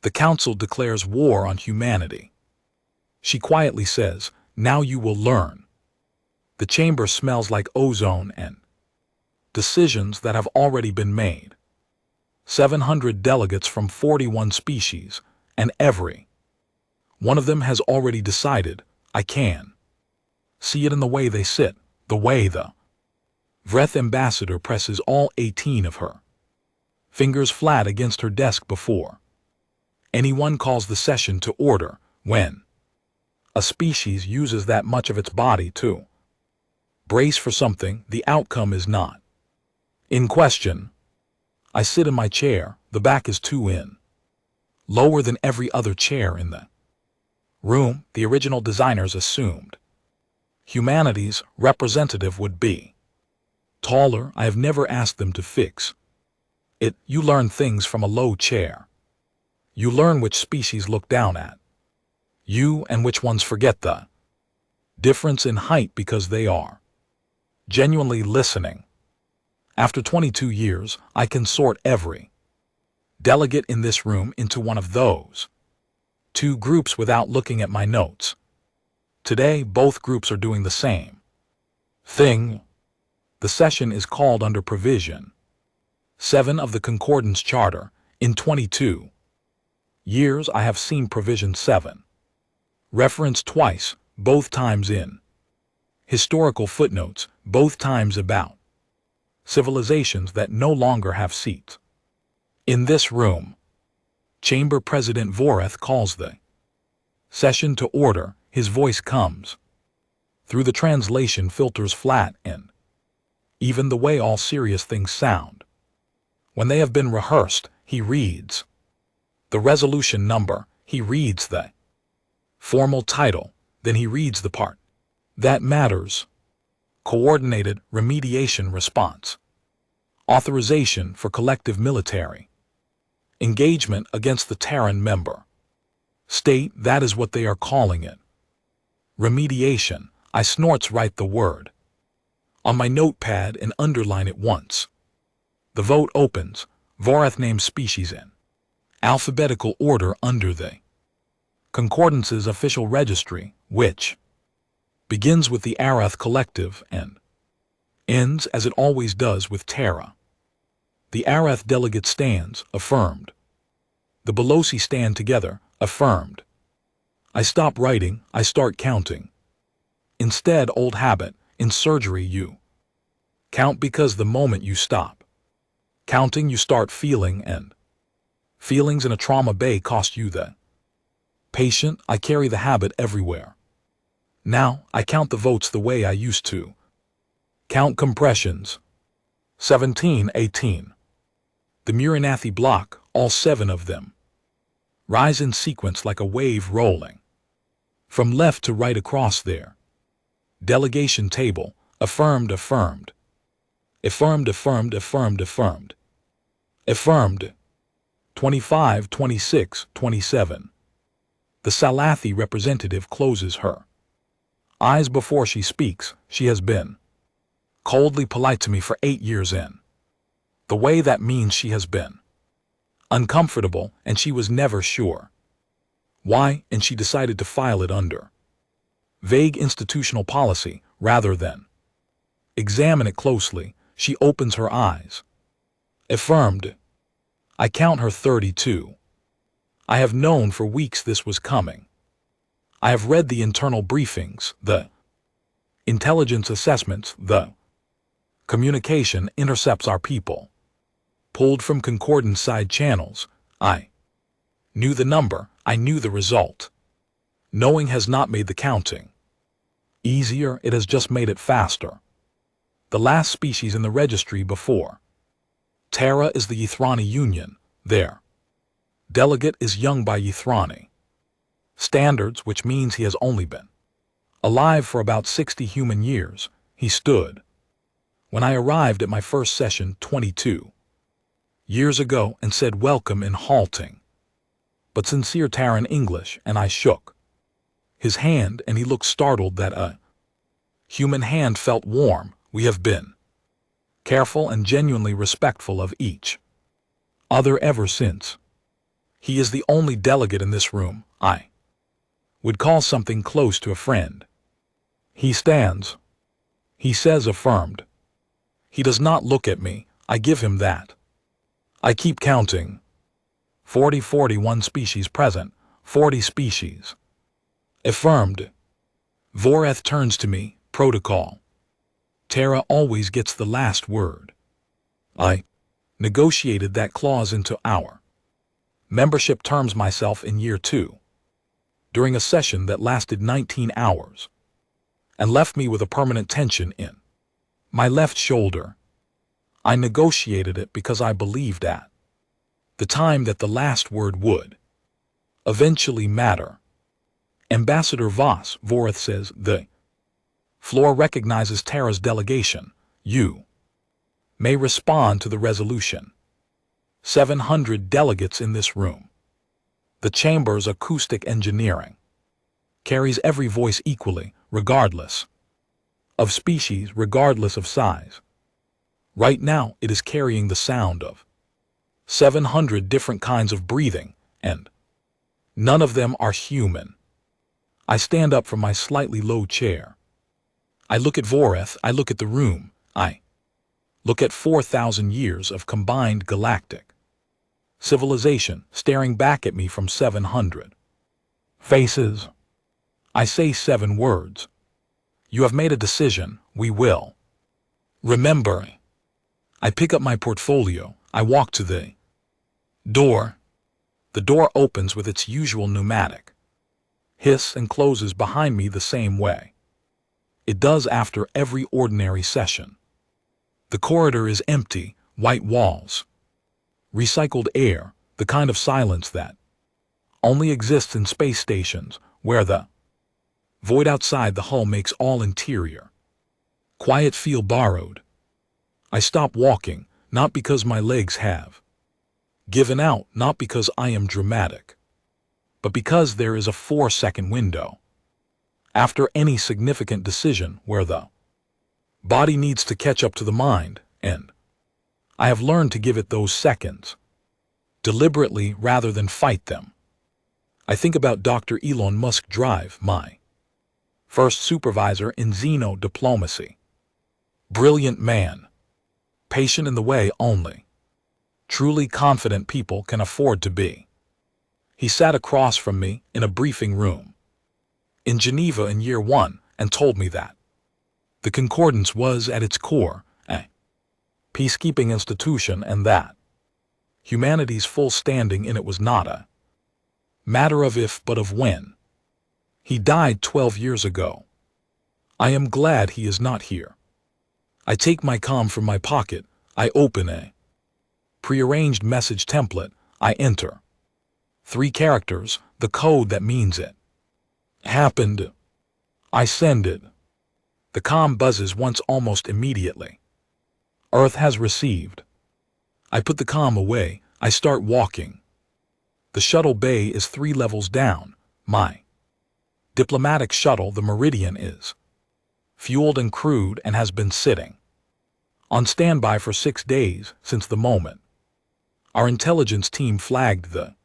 The council declares war on humanity. She quietly says, "Now you will learn." The chamber smells like ozone and decisions that have already been made. 700 delegates from 41 species, and every one of them has already decided, I can see it in the way they sit, the way the Vreth ambassador presses all 18 of her fingers flat against her desk before anyone calls the session to order. When a species uses that much of its body to brace for something, the outcome is not in question. I sit in my chair, the back is 2 in lower than every other chair in the room. The original designers assumed humanity's representative would be taller. I have never asked them to fix it. You learn things from a low chair. You learn which species look down at you and which ones forget the difference in height because they are genuinely listening. After 22 years, I can sort every delegate in this room into one of those 2 groups without looking at my notes. Today, both groups are doing the same thing. The session is called under Provision 7 of the Concordance Charter. In 22 years, I have seen Provision 7 referenced twice, both times in historical footnotes, both times about civilizations that no longer have seats. In this room, Chamber President Voreth calls the session to order. His voice comes through the translation filters flat and even the way all serious things sound. When they have been rehearsed, he reads the resolution number, he reads the formal title, then he reads the part that matters. Coordinated Remediation Response. Authorization for collective military engagement against the Terran member state. That is what they are calling it. Remediation. I snorts write the word on my notepad and underline it once. The vote opens. Voreth names species in alphabetical order under the Concordance's official registry, which begins with the Arath Collective and ends, as it always does, with Terra. The Arath delegate stands, affirmed. The Belosi stand together, affirmed. I stop writing, I start counting. Instead, old habit, in surgery you count because the moment you stop counting you start feeling, and feelings in a trauma bay cost you the patient. I carry the habit everywhere. Now, I count the votes the way I used to count compressions. 17, 18. The Murinathi block, all 7 of them, rise in sequence like a wave rolling from left to right across their delegation table. Affirmed, affirmed. Affirmed, affirmed, affirmed, affirmed. Affirmed. 25, 26, 27. The Salathi representative closes her eyes before she speaks. She has been coldly polite to me for 8 years in the way that means she has been uncomfortable, and she was never sure why, and she decided to file it under vague institutional policy rather than examine it closely. She opens her eyes. Affirmed. I count her 32. I have known for weeks this was coming. I have read the internal briefings, the intelligence assessments, the communication intercepts our people, pulled from Concordance side channels. I knew the number, I knew the result. Knowing has not made the counting easier, it has just made it faster. The last species in the registry before Terra is the Ythrani Union. Their delegate is young by Ythrani standards, which means he has only been alive for about 60 human years. He stood when I arrived at my first session 22 years ago and said welcome in halting but sincere Terran English, and I shook his hand, and he looked startled that a human hand felt warm. We have been careful and genuinely respectful of each other ever since. He is the only delegate in this room I would call something close to a friend. He stands. He says affirmed. He does not look at me. I give him that. I keep counting. 41 species present. 40 species. Affirmed. Voreth turns to me. Protocol. Tara always gets the last word. I negotiated that clause into our membership terms myself in year 2, during a session that lasted 19 hours, and left me with a permanent tension in my left shoulder. I negotiated it because I believed at the time that the last word would eventually matter. Ambassador Voss, Voreth says, the floor recognizes Tara's delegation. You may respond to the resolution. 700 delegates in this room. The chamber's acoustic engineering carries every voice equally, regardless of species, regardless of size. Right now, it is carrying the sound of 700 different kinds of breathing, and none of them are human. I stand up from my slightly low chair. I look at Voreth, I look at the room, I look at 4,000 years of combined galactic civilization staring back at me from 700 faces. I say 7 words. You have made a decision. We will remember. I pick up my portfolio. I walk to the door. The door opens with its usual pneumatic hiss and closes behind me the same way it does after every ordinary session. The corridor is empty, white walls, recycled air, the kind of silence that only exists in space stations, where the void outside the hull makes all interior quiet feel borrowed. I stop walking, not because my legs have given out, not because I am dramatic, but because there is a 4-second window after any significant decision where the body needs to catch up to the mind, and I have learned to give it those seconds, deliberately rather than fight them. I think about Dr. Elon Musk Drive, my first supervisor in Xeno diplomacy. Brilliant man. Patient in the way only truly confident people can afford to be. He sat across from me in a briefing room in Geneva in year 1 and told me that the Concordance was at its core a peacekeeping institution, and that humanity's full standing in it was not a matter of if but of when. He died 12 years ago. I am glad he is not here. I take my comm from my pocket. I open a prearranged message template. I enter 3 characters, the code that means it happened. I send it. The comm buzzes once almost immediately. Earth has received. I put the comm away. I start walking. The shuttle bay is 3 levels down. My diplomatic shuttle, the Meridian, is fueled and crewed and has been sitting on standby for 6 days since the moment our intelligence team flagged the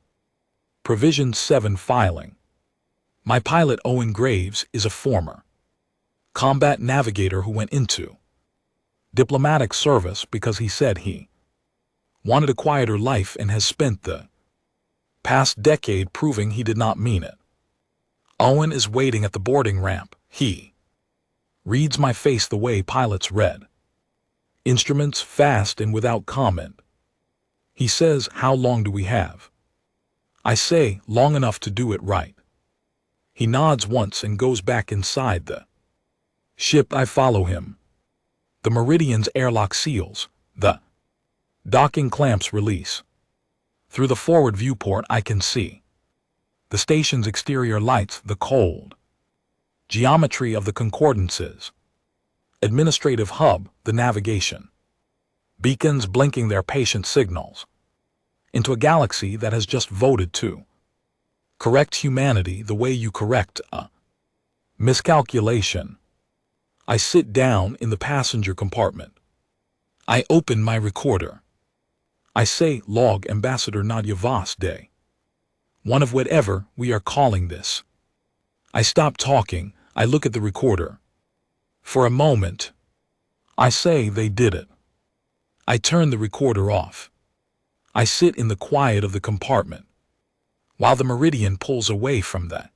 Provision 7 filing. My pilot, Owen Graves, is a former combat navigator who went into diplomatic service because he said he wanted a quieter life and has spent the past decade proving he did not mean it. Owen is waiting at the boarding ramp. He reads my face the way pilots read instruments, fast and without comment. He says, "How long do we have?" I say, "Long enough to do it right." He nods once and goes back inside the ship. I follow him. The Meridian's airlock seals. The docking clamps release. Through the forward viewport I can see the station's exterior lights, the cold geometry of the concordances, administrative hub, the navigation beacons blinking their patient signals into a galaxy that has just voted to correct humanity the way you correct a miscalculation. I sit down in the passenger compartment. I open my recorder. I say, "Log Ambassador Nadia Voss Day." One of whatever we are calling this. I stop talking. I look at the recorder. For a moment, I say they did it. I turn the recorder off. I sit in the quiet of the compartment, while the Meridian pulls away from the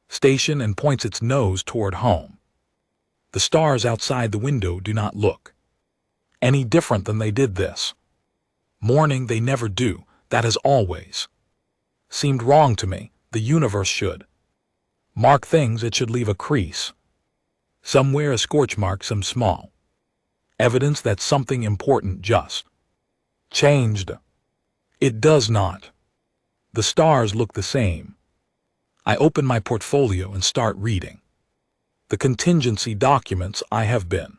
station and points its nose toward home. The stars outside the window do not look any different than they did this morning. They never do. That has always seemed wrong to me. The universe should mark things. It should leave a crease somewhere, a scorch mark, some small evidence that something important just changed. It does not. The stars look the same. I open my portfolio and start reading the contingency documents I have been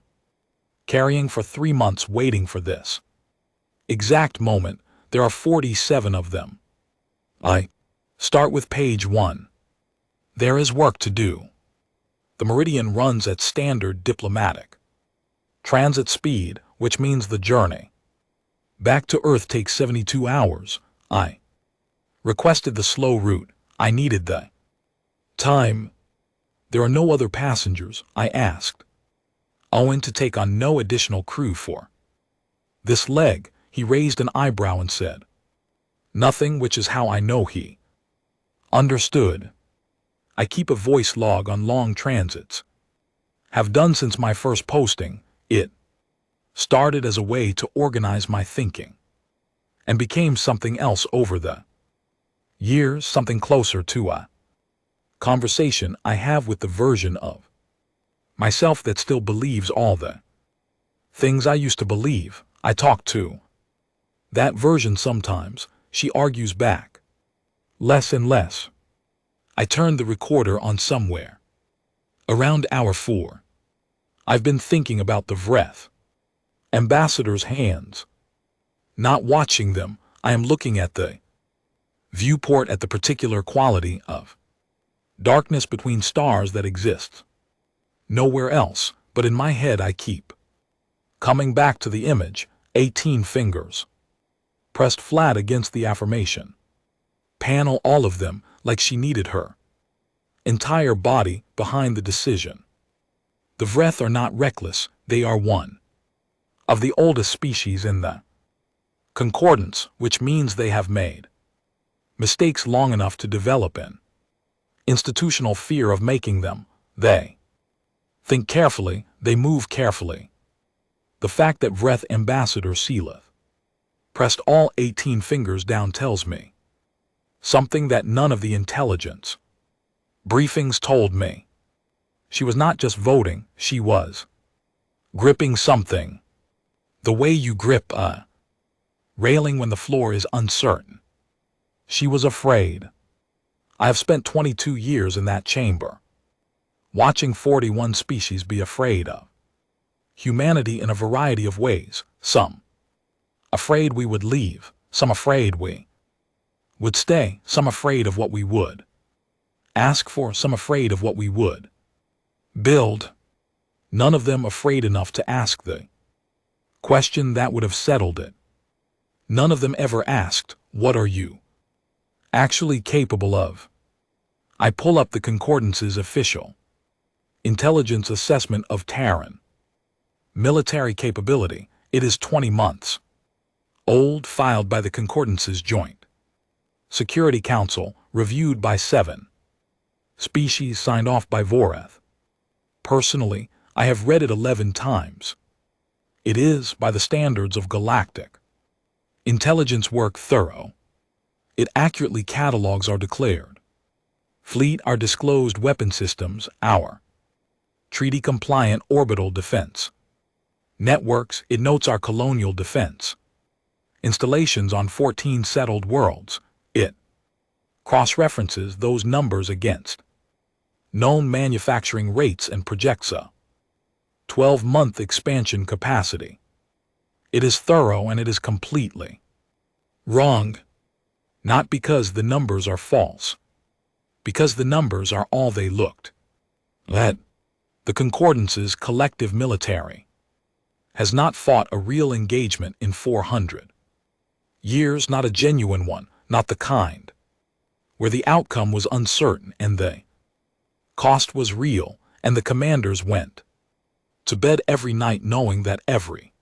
carrying for 3 months, waiting for this exact moment. There are 47 of them. I start with page 1. There is work to do. The Meridian runs at standard diplomatic transit speed, which means the journey back to Earth takes 72 hours. I requested the slow route. I needed the time. There are no other passengers, I asked. Owen to take on no additional crew for this leg. He raised an eyebrow and said nothing, which is how I know he understood. I keep a voice log on long transits. Have done since my first posting. It started as a way to organize my thinking and became something else over the years, something closer to a conversation I have with the version of myself that still believes all the things I used to believe. I talk to that version sometimes. She argues back less and less. I turn the recorder on somewhere around hour 4. I've been thinking about the Vreth ambassador's hands. Not watching them, I am looking at the viewport, at the particular quality of darkness between stars that exists nowhere else but in my head. I keep coming back to the image, 18 fingers pressed flat against the affirmation panel, all of them like she needed her entire body behind the decision. The Vreth are not reckless. They are one of the oldest species in the concordance, which means they have made mistakes long enough to develop an institutional fear of making them. They think carefully, they move carefully. The fact that Vreth ambassador Seelith pressed all 18 fingers down tells me something that none of the intelligence briefings told me. She was not just voting, she was gripping something. The way you grip a railing when the floor is uncertain. She was afraid. I have spent 22 years in that chamber, watching 41 species be afraid of humanity in a variety of ways. Some afraid we would leave, some afraid we would stay, some afraid of what we would ask for, some afraid of what we would build. None of them afraid enough to ask the question that would have settled it. None of them ever asked, what are you actually capable of? I pull up the Concordance's official intelligence assessment of Terran military capability. It is 20 months old, filed by the Concordance's Joint Security Council, reviewed by 7 species, signed off by Voreth. Personally, I have read it 11 times. It is, by the standards of galactic intelligence work, thorough. It accurately catalogs our declared fleet, our disclosed weapon systems, our treaty-compliant orbital defense networks. It notes our colonial defense installations on 14 settled worlds. It cross-references those numbers against known manufacturing rates and projects a 12-month expansion capacity. It is thorough, and it is completely wrong. Not because the numbers are false, because the numbers are all they looked at. The Concordance's collective military has not fought a real engagement in 400 years, not a genuine one, not the kind where the outcome was uncertain and the cost was real, and the commanders went to bed every night knowing that every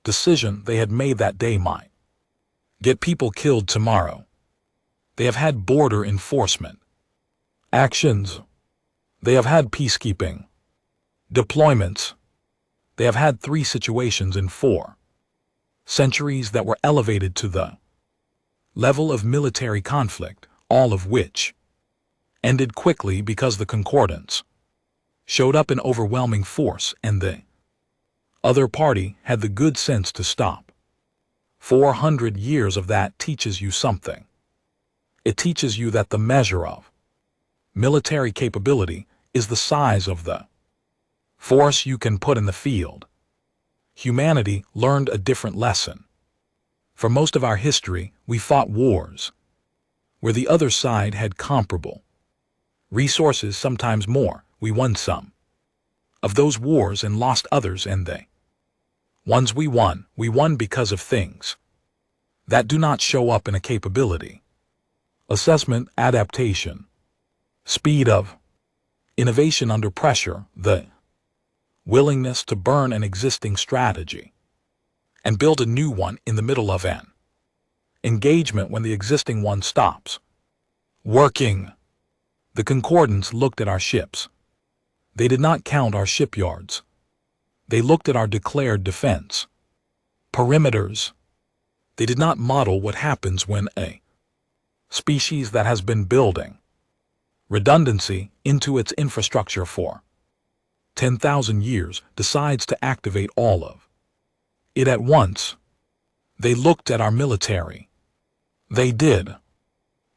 decision they had made that day might get people killed tomorrow. They have had border enforcement actions. They have had peacekeeping deployments. They have had 3 situations in 4 centuries that were elevated to the level of military conflict, all of which ended quickly because the concordance showed up in overwhelming force and the other party had the good sense to stop. 400 years of that teaches you something. It teaches you that the measure of military capability is the size of the force you can put in the field. Humanity learned a different lesson. For most of our history, we fought wars where the other side had comparable resources, sometimes more. We won some of those wars and lost others, and the ones we won because of things that do not show up in a capability assessment, adaptation, speed of innovation under pressure, the willingness to burn an existing strategy and build a new one in the middle of an engagement when the existing one stops working. The concordance looked at our ships. They did not count our shipyards. They looked at our declared defense perimeters. They did not model what happens when a species that has been building redundancy into its infrastructure for 10,000 years decides to activate all of it at once. They looked at our military. They did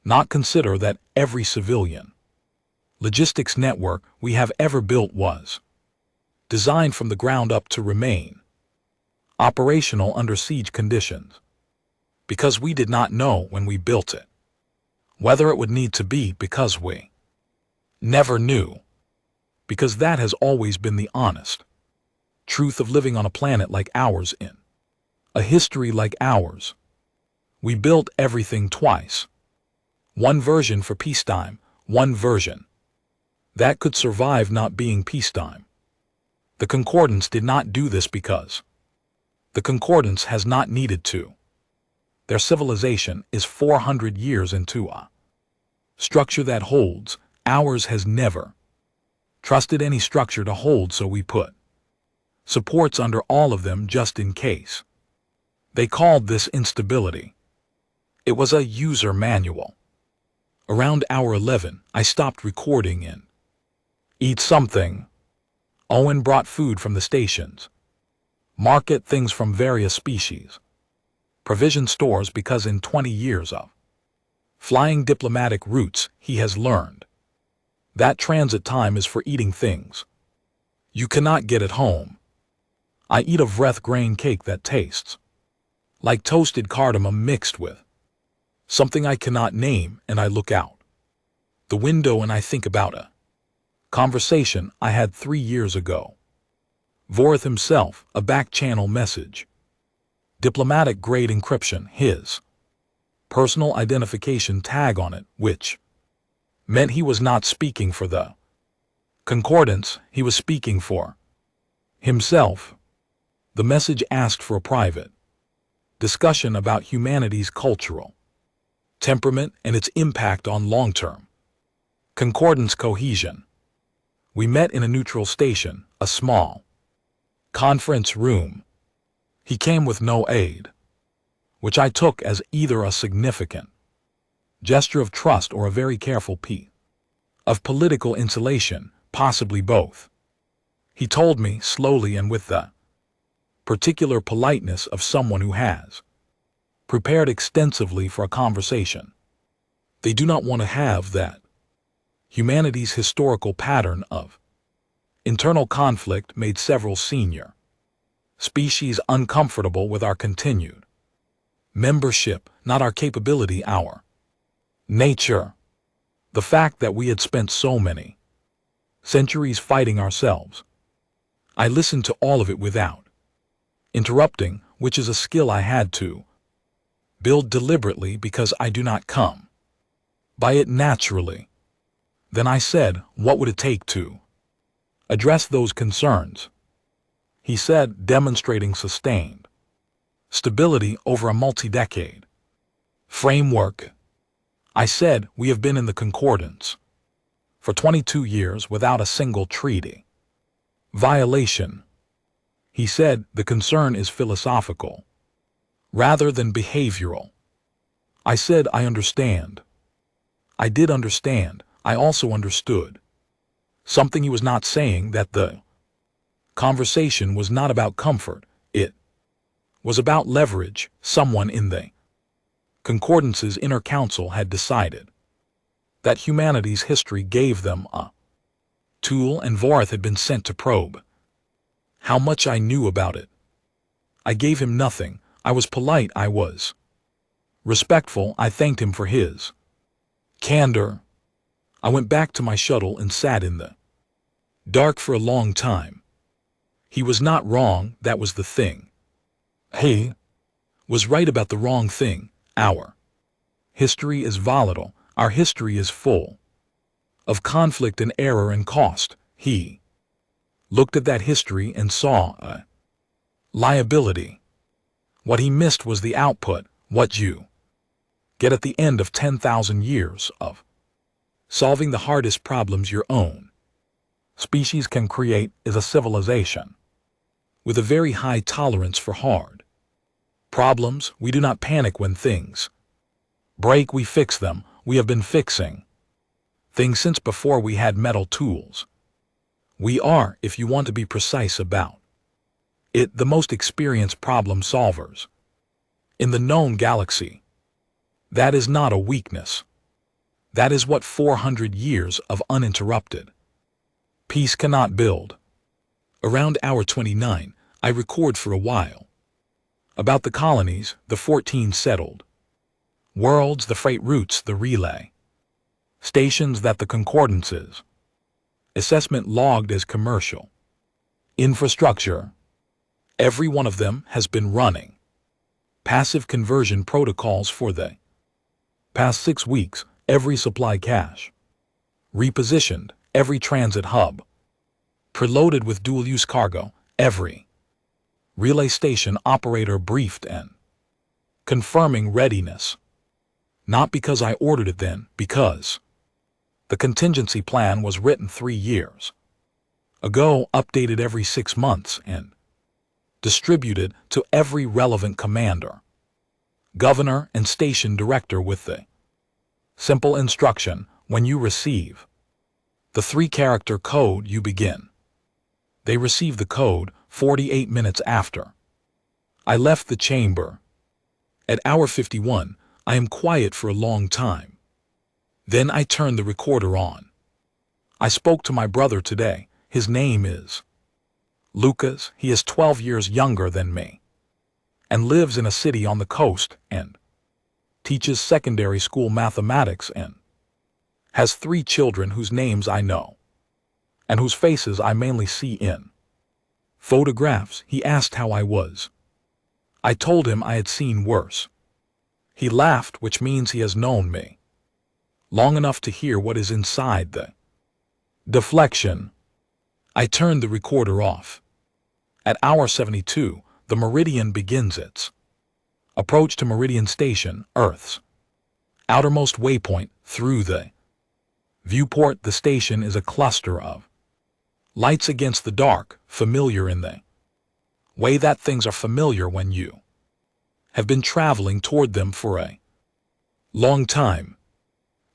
not consider that every civilian logistics network we have ever built was designed from the ground up to remain operational under siege conditions, because we did not know when we built it whether it would need to be, because we never knew, because that has always been the honest truth of living on a planet like ours in a history like ours. We built everything twice. One version for peacetime, one version that could survive not being peacetime. The concordance did not do this because the concordance has not needed to. Their civilization is 400 years into a structure that holds. Ours has never trusted any structure to hold, so we put supports under all of them just in case. They called this instability. It was a user manual. Around hour 11, I stopped recording and eat something. Owen brought food from the stations, market things from various species, provision stores, because in 20 years of flying diplomatic routes, he has learned that transit time is for eating things you cannot get at home. I eat a Vreth grain cake that tastes like toasted cardamom mixed with something I cannot name, and I look out the window and I think about a conversation I had 3 years ago. Vorth himself, a back-channel message. Diplomatic grade encryption, his personal identification tag on it, which meant he was not speaking for the concordance, he was speaking for himself. The message asked for a private discussion about humanity's cultural temperament and its impact on long-term concordance cohesion. We met in a neutral station, a small conference room. He came with no aid, which I took as either a significant gesture of trust or a very careful piece of political insulation, possibly both. He told me slowly and with the particular politeness of someone who has prepared extensively for a conversation. They do not want to have that. Humanity's historical pattern of internal conflict made several senior species uncomfortable with our continued membership, not our capability, our nature. The fact that we had spent so many centuries fighting ourselves. I listened to all of it without interrupting, which is a skill I had to build deliberately because I do not come by it naturally. Then I said, what would it take to address those concerns? He said, demonstrating sustained stability over a multi-decade framework. I said, we have been in the Concordance for 22 years without a single treaty violation. He said, the concern is philosophical rather than behavioral. I said, I understand. I did understand. I also understood something he was not saying, that the conversation was not about comfort, it was about leverage. Someone in the Concordance's inner council had decided that humanity's history gave them a tool, and Vorath had been sent to probe how much I knew about it. I gave him nothing. I was polite. I was respectful. I thanked him for his candor. I went back to my shuttle and sat in the dark for a long time. He was not wrong, that was the thing. He was right about the wrong thing. Our history is volatile. Our history is full of conflict and error and cost. He looked at that history and saw a liability. What he missed was the output, what you get at the end of 10,000 years of solving the hardest problems your own species can create is a civilization with a very high tolerance for hard problems. We do not panic when things break, we fix them. We have been fixing things since before we had metal tools. We are, if you want to be precise about it, the most experienced problem solvers in the known galaxy. That is not a weakness. That is what 400 years of uninterrupted peace cannot build. Around hour 29, I record for a while about the colonies, the 14 settled worlds, the freight routes, the relay stations that the Concordance's assessment logged as commercial infrastructure. Every one of them has been running passive conversion protocols for the past 6 weeks. Every supply cache repositioned, every transit hub preloaded with dual-use cargo, every relay station operator briefed and confirming readiness. Not because I ordered it then, because the contingency plan was written 3 years ago, updated every 6 months, and distributed to every relevant commander, governor, and station director with the simple instruction: when you receive the 3-character code, you begin. They received the code 48 minutes after I left the chamber. At hour 51, I am quiet for a long time. Then I turn the recorder on. I spoke to my brother today. His name is Lucas. He is 12 years younger than me and lives in a city on the coast and teaches secondary school mathematics and has 3 children whose names I know and whose faces I mainly see in photographs. He asked how I was. I told him I had seen worse. He laughed, which means he has known me long enough to hear what is inside the deflection. I turned the recorder off. At hour 72, the Meridian begins its approach to Meridian Station, Earth's outermost waypoint. Through the viewport, the station is a cluster of lights against the dark, familiar in the way that things are familiar when you have been traveling toward them for a long time.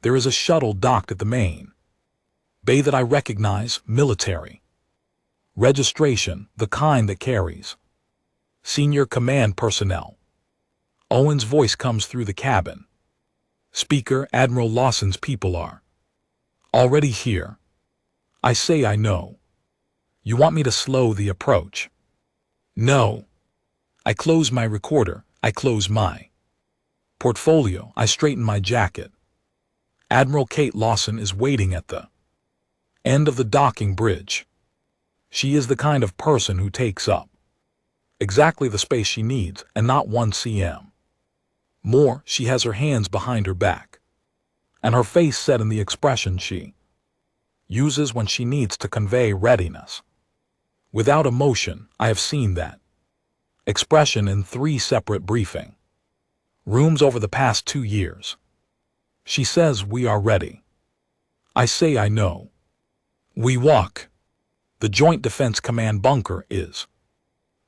There is a shuttle docked at the main bay that I recognize, military registration, the kind that carries senior command personnel. Owen's voice comes through the cabin speaker: Admiral Lawson's people are already here. I say, I know. You want me to slow the approach? No. I close my recorder. I close my portfolio. I straighten my jacket. Admiral Kate Lawson is waiting at the end of the docking bridge. She is the kind of person who takes up exactly the space she needs, and not 1 cm more. She has her hands behind her back and her face set in the expression she uses when she needs to convey readiness. Without emotion, I have seen that expression in 3 separate briefing rooms over the past 2 years. She says we are ready. I say I know. We walk. The Joint Defense Command bunker is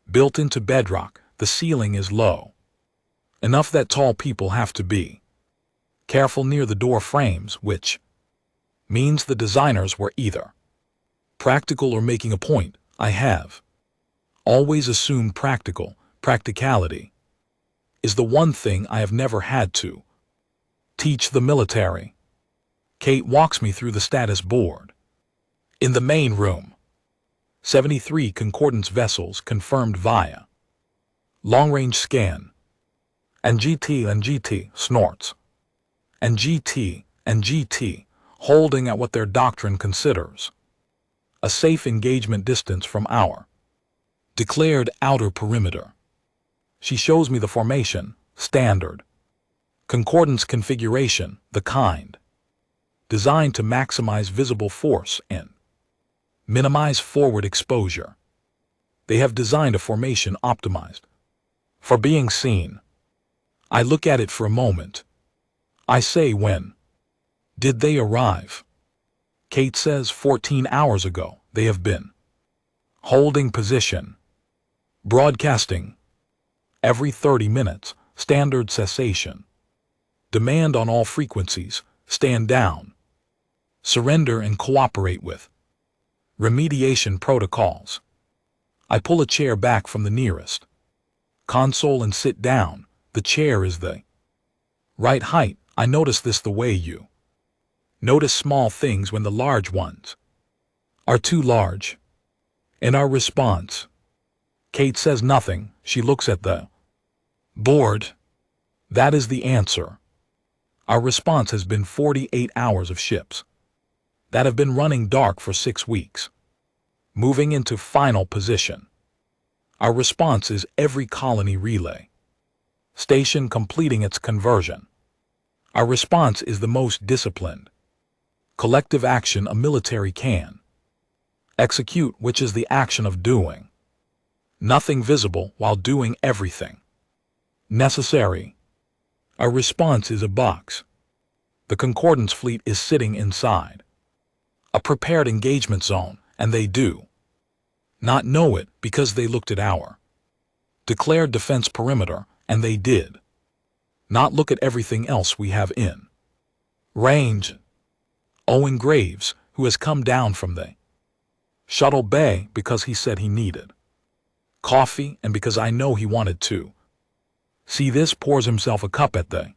built into bedrock. The ceiling is low, enough that tall people have to be careful near the door frames, which means the designers were either practical or making a point. I have always assumed practicality is the one thing I have never had to teach the military. Kate walks me through the status board. In the main room, 73 Concordance vessels confirmed via long-range scan. And GT snorts. And GT holding at what their doctrine considers a safe engagement distance from our declared outer perimeter. She shows me the formation, standard Concordance configuration, the kind designed to maximize visible force and minimize forward exposure. They have designed a formation optimized for being seen. I look at it for a moment. I say, when did they arrive? Kate says 14 hours ago. They have been holding position, broadcasting every 30 minutes, standard cessation, demand on all frequencies, stand down, surrender and cooperate with remediation protocols. I pull a chair back from the nearest console and sit down. The chair is the right height. I notice this the way you notice small things when the large ones are too large. In our response, Kate says nothing. She looks at the board. That is the answer. Our response has been 48 hours of ships that have been running dark for 6 weeks, moving into final position. Our response is every colony relay station completing its conversion. Our response is the most disciplined collective action a military can execute, which is the action of doing nothing visible while doing everything necessary. Our response is a box. The Concordance fleet is sitting inside a prepared engagement zone, and they do not know it because they looked at our declared defense perimeter, and they did not look at everything else we have in range. Owen Graves, who has come down from the shuttle bay because he said he needed coffee and because I know he wanted to see this, pours himself a cup at the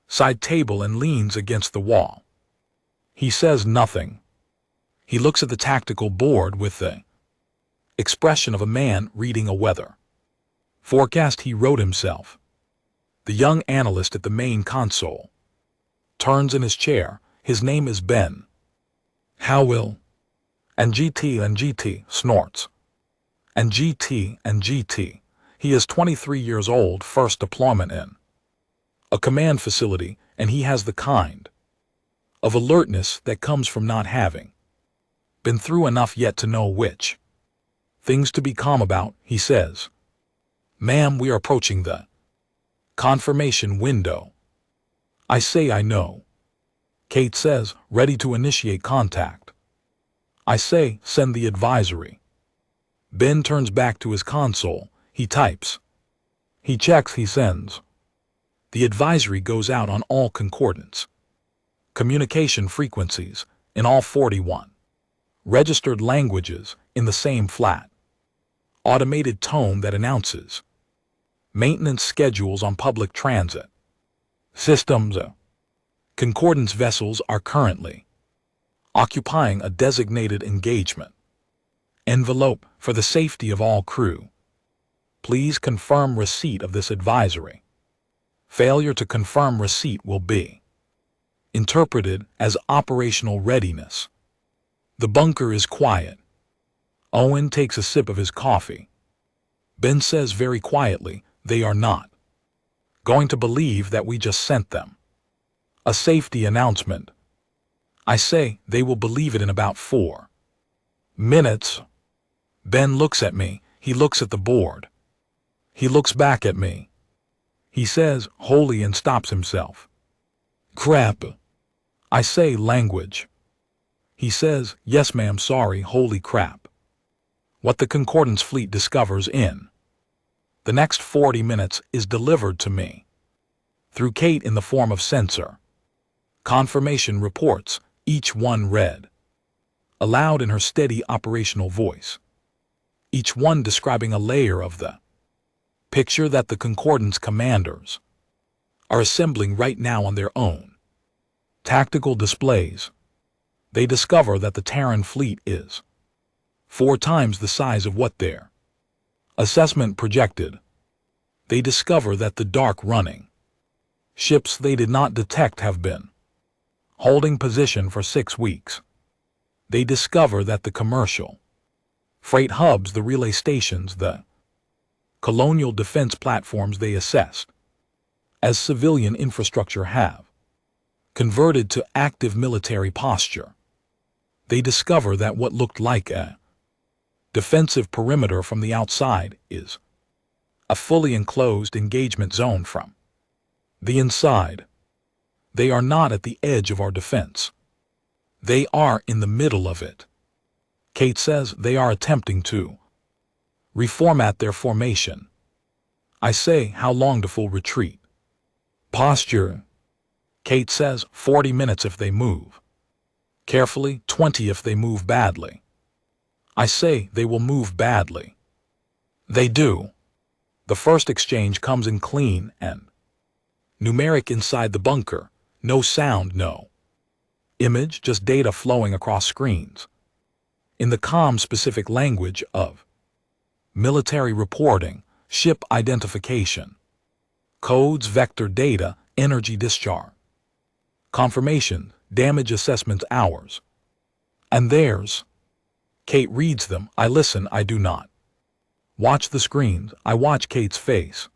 side table and leans against the wall. He says nothing. He looks at the tactical board with the expression of a man reading a weather forecast he wrote himself. The young analyst at the main console turns in his chair. His name is Ben Howell. And GT snorts. And GT. He is 23 years old, first deployment in a command facility, and he has the kind of alertness that comes from not having been through enough yet to know which things to be calm about. He says, "Ma'am, we are approaching the confirmation window." I say I know. Kate says, ready to initiate contact. I say, send the advisory. Ben turns back to his console. He types. He checks, he sends. The advisory goes out on all Concordance communication frequencies in all 41 registered languages in the same flat automated tone that announces maintenance schedules on public transit systems. Concordance vessels are currently occupying a designated engagement envelope for the safety of all crew. Please confirm receipt of this advisory. Failure to confirm receipt will be interpreted as operational readiness. The bunker is quiet. Owen takes a sip of his coffee. Ben says very quietly, they are not going to believe that we just sent them A safety announcement. I say they will believe it in about 4 minutes. Ben looks at me. He looks at the board. He looks back at me. He says, "Holy," and stops himself. "Crap." I say, "Language." He says, "Yes, ma'am, sorry, holy crap." What the Concordance fleet discovers in the next 40 minutes is delivered to me through Kate in the form of sensor confirmation reports, each one read aloud in her steady operational voice, each one describing a layer of the picture that the Concordance commanders are assembling right now on their own tactical displays. They discover that the Terran fleet is 4 times the size of what their assessment projected. They discover that the dark running ships they did not detect have been holding position for 6 weeks. They discover that the commercial freight hubs, the relay stations, the colonial defense platforms they assessed as civilian infrastructure have converted to active military posture. They discover that what looked like a defensive perimeter from the outside is a fully enclosed engagement zone from the inside. They are not at the edge of our defense. They are in the middle of it. Kate says they are attempting to reformat their formation. I say, "How long to full retreat?" Posture. Kate says 40 minutes if they move carefully, 20 if they move badly. I say they will move badly. They do. The first exchange comes in clean and numeric inside the bunker. No sound, no image, just data flowing across screens in the COM-specific language of military reporting, ship identification, codes, vector data, energy discharge, confirmation, damage assessment hours. And theirs. Kate reads them. I listen. I do not watch the screens. I watch Kate's face,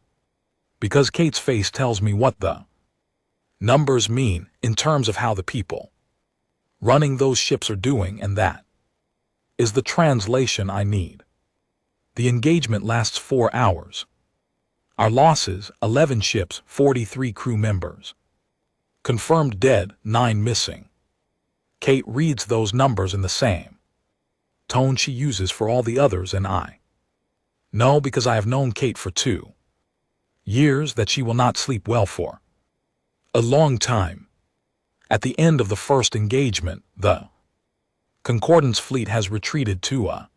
because Kate's face tells me what the numbers mean in terms of how the people running those ships are doing, and that is the translation I need. The engagement lasts 4 hours. Our losses, 11 ships, 43 crew members. Confirmed dead, 9 missing. Kate reads those numbers in the same tone she uses for all the others, and I know, because I have known Kate for 2 years, that she will not sleep well for a long time. At the end of the first engagement, the Concordance fleet has retreated to a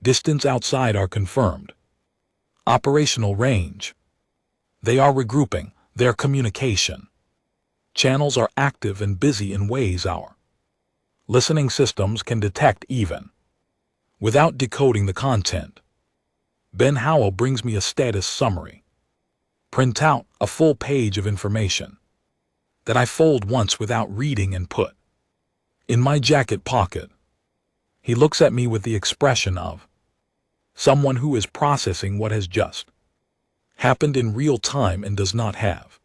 distance outside our confirmed operational range. They are regrouping. Their communication channels are active and busy in ways our listening systems can detect even without decoding the content. Ben Howell brings me a status summary. Print out a full page of information that I fold once without reading and put in my jacket pocket. He looks at me with the expression of someone who is processing what has just happened in real time and does not have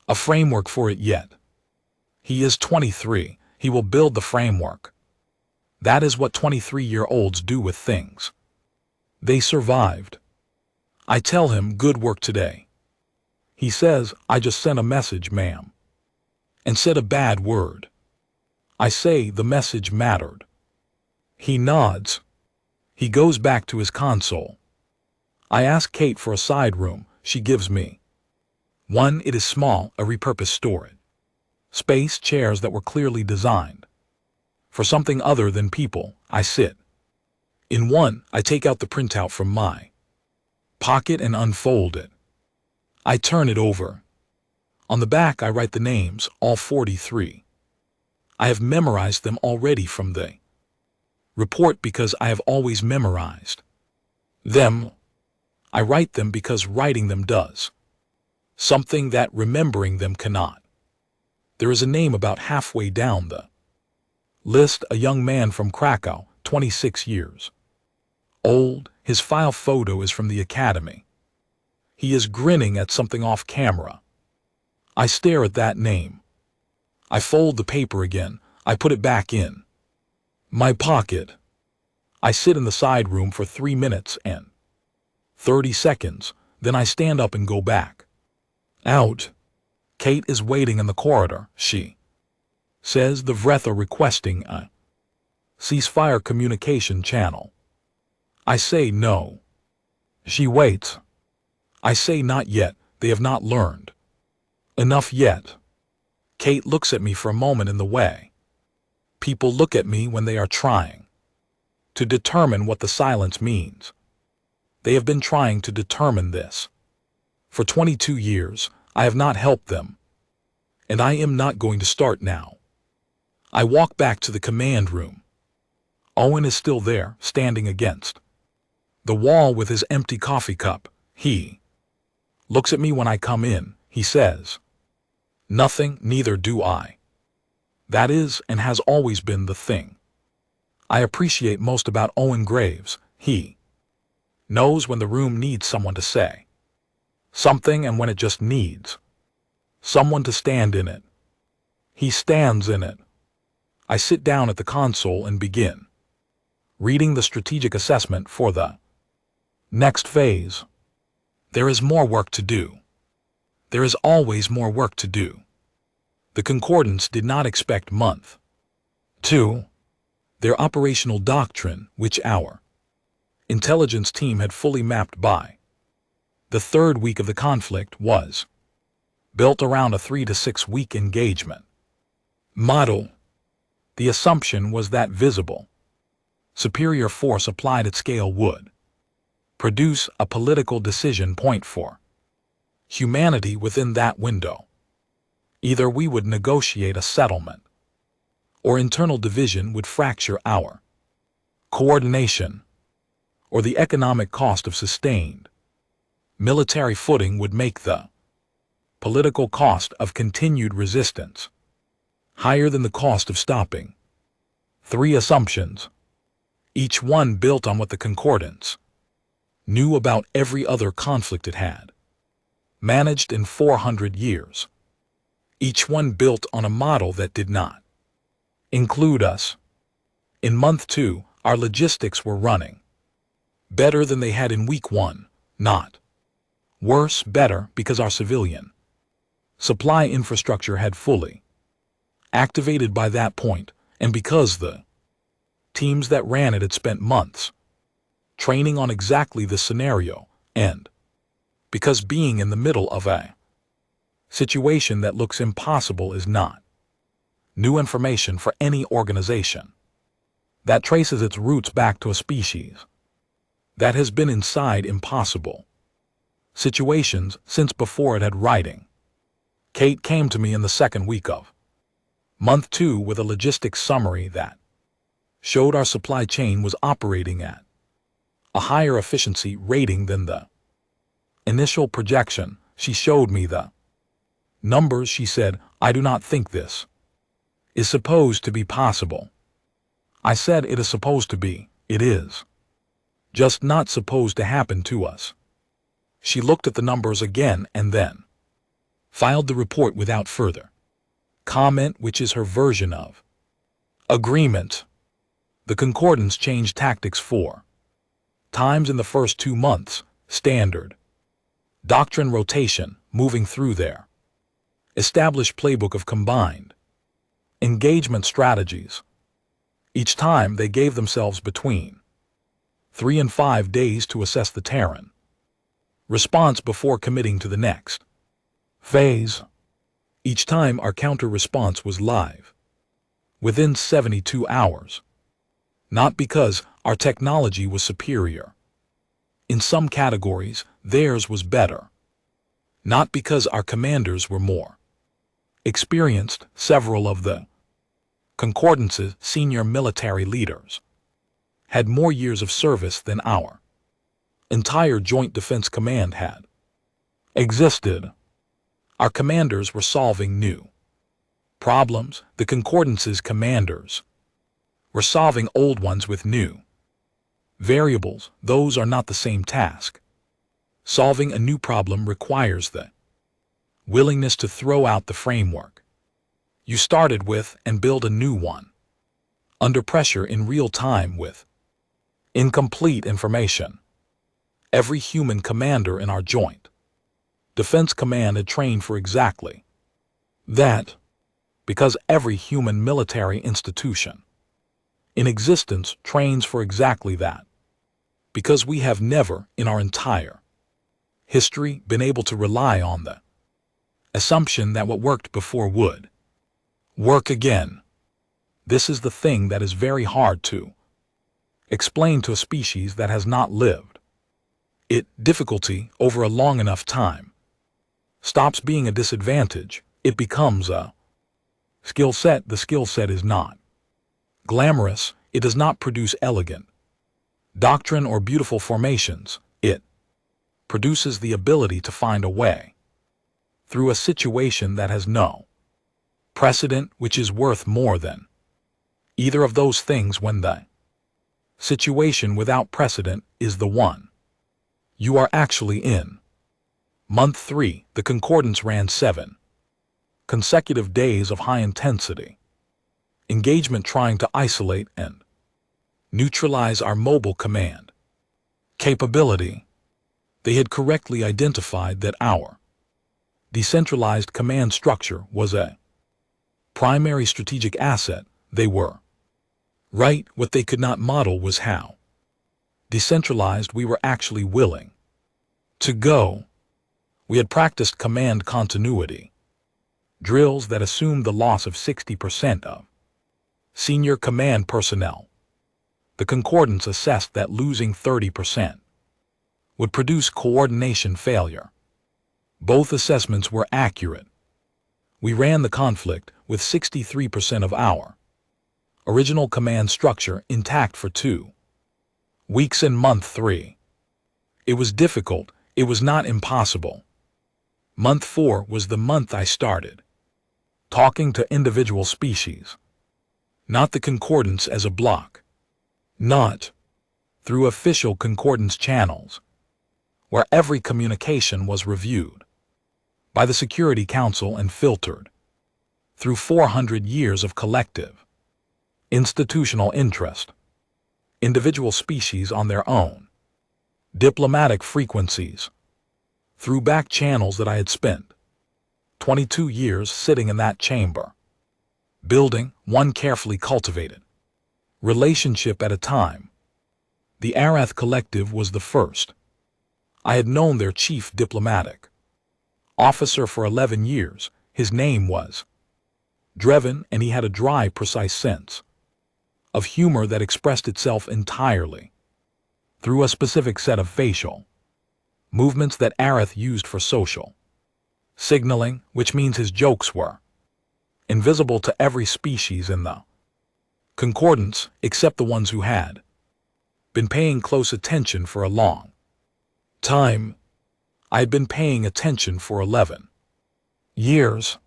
a framework for it yet. He is 23. He will build the framework. That is what 23-year-olds do with things. They survived. I tell him, "Good work today." He says, "I just sent a message, ma'am," and said a bad word. I say the message mattered. He nods. He goes back to his console. I ask Kate for a side room. She gives me one. It is small, a repurposed storage space, chairs that were clearly designed for something other than people. I sit in one. I take out the printout from my pocket and unfold it. I turn it over. On the back I write the names, all 43. I have memorized them already from the report because I have always memorized them. I write them because writing them does something that remembering them cannot. There is a name about halfway down the list, a young man from Krakow, 26 years old. His file photo is from the academy. He is grinning at something off camera. I stare at that name. I fold the paper again. I put it back in my pocket. I sit in the side room for 3 minutes and 30 seconds. Then I stand up and go back out. Kate is waiting in the corridor. She says the Vreth are requesting a ceasefire communication channel. I say no. She waits. I say not yet. They have not learned enough yet. Kate looks at me for a moment in the way people look at me when they are trying to determine what the silence means. They have been trying to determine this. For 22 years, I have not helped them. And I am not going to start now. I walk back to the command room. Owen is still there, standing against the wall with his empty coffee cup. He looks at me when I come in. He says, "Nothing, neither do I." That is and has always been the thing I appreciate most about Owen Graves. He knows when the room needs someone to say something and when it just needs someone to stand in it. He stands in it. I sit down at the console and begin reading the strategic assessment for the next phase. There is more work to do. There is always more work to do. The Concordance did not expect month 2. Their operational doctrine, which our intelligence team had fully mapped by the 3rd week of the conflict, was built around a 3 to 6 week engagement model. The assumption was that visible, superior force applied at scale would produce a political decision point for humanity within that window. Either we would negotiate a settlement, or internal division would fracture our coordination, or the economic cost of sustained military footing would make the political cost of continued resistance higher than the cost of stopping. 3 assumptions, each one built on what the Concordance knew about every other conflict it had managed in 400 years. Each one built on a model that did not include us. In month 2, our logistics were running better than they had in week 1, not worse, better, because our civilian supply infrastructure had fully activated by that point, and because the teams that ran it had spent months training on exactly this scenario, and because being in the middle of a situation that looks impossible is not new information for any organization that traces its roots back to a species that has been inside impossible situations since before it had writing. Kate came to me in the 2nd week of month 2 with a logistics summary that showed our supply chain was operating at a higher efficiency rating than the initial projection. She showed me the numbers. She said, "I do not think this is supposed to be possible." I said, "It is supposed to be. It is just not supposed to happen to us." She looked at the numbers again and then filed the report without further comment, which is her version of agreement. The Concordance changed tactics 4 times in the first 2 months. Standard doctrine rotation, moving through their established playbook of combined engagement strategies. Each time they gave themselves between 3 and 5 days to assess the Terran response before committing to the next phase. Each time our counter-response was live within 72 hours. Not because our technology was superior. In some categories, theirs was better. Not because our commanders were more experienced. Several of the Concordance's senior military leaders had more years of service than our entire Joint Defense Command had existed. Our commanders were solving new problems. The Concordance's commanders were solving old ones with new variables. Those are not the same task. Solving a new problem requires the willingness to throw out the framework You started with and build a new one. Under pressure in real time with incomplete information. Every human commander in our joint Defense Command had trained for exactly that, because every human military institution in existence trains for exactly that, because we have never in our entire history been able to rely on the assumption that what worked before would work again. This is the thing that is very hard to explain to a species that has not lived it. Difficulty over a long enough time stops being a disadvantage. It becomes a skill set. The skill set is not glamorous. It does not produce elegant doctrine or beautiful formations. It produces the ability to find a way through a situation that has no precedent, which is worth more than either of those things when the situation without precedent is the one you are actually in. Month 3, the Concordance ran 7 consecutive days of high-intensity engagement trying to isolate and neutralize our mobile command capability. They had correctly identified that our decentralized command structure was a primary strategic asset. They were right. What they could not model was how decentralized we were actually willing to go. We had practiced command continuity drills that assumed the loss of 60% of senior command personnel. The Concordance assessed that losing 30% would produce coordination failure. Both assessments were accurate. We ran the conflict with 63% of our original command structure intact for 2 weeks in month 3. It was difficult. It was not impossible. Month 4 was the month I started talking to individual species, not the Concordance as a block, not through official Concordance channels, where every communication was reviewed by the Security Council and filtered through 400 years of collective institutional interest. Individual species on their own diplomatic frequencies, through back channels that I had spent 22 years sitting in that chamber, building one carefully cultivated relationship at a time. The Arath Collective was the first. I had known their chief diplomatic officer for 11 years. His name was Drevin, and he had a dry, precise sense of humor that expressed itself entirely through a specific set of facial movements that Arath used for social signaling, which means his jokes were invisible to every species in the Concordance except the ones who had been paying close attention for a long time. I had been paying attention for 11 years.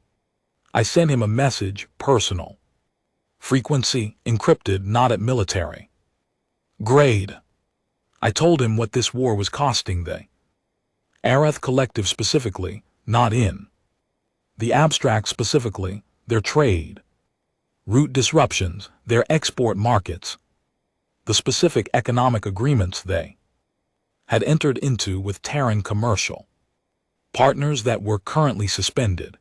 I sent him a message, personal, frequency, encrypted, not at military grade. I told him what this war was costing the Arath Collective specifically, not in the abstract specifically, their trade route disruptions, their export markets, the specific economic agreements they had entered into with Terran commercial partners that were currently suspended,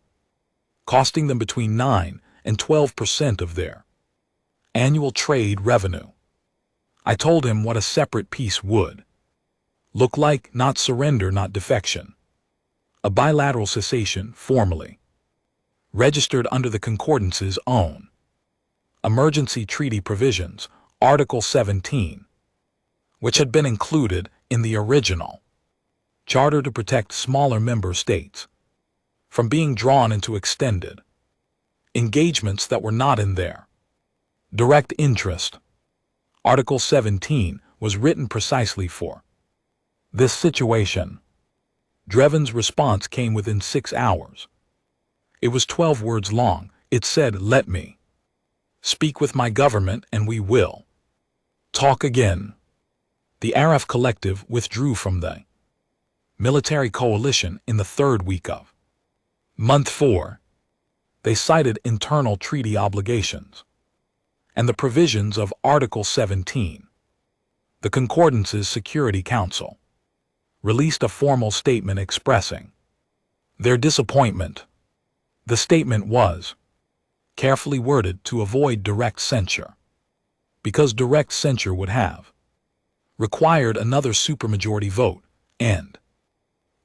costing them between 9 and 12% of their annual trade revenue. I told him what a separate peace would look like, not surrender, not defection. A bilateral cessation, formally registered under the Concordance's own emergency treaty provisions, Article 17, which had been included in the original charter to protect smaller member states from being drawn into extended engagements that were not in their direct interest. Article 17 was written precisely for this situation. Drevin's response came within 6 hours. It was 12 words long. It said, "Let me speak with my government and we will talk again." The Arath Collective withdrew from the military coalition in the 3rd week of month 4. They cited internal treaty obligations and the provisions of Article 17. The Concordance's Security Council released a formal statement expressing their disappointment. The statement was carefully worded to avoid direct censure, because direct censure would have required another supermajority vote, and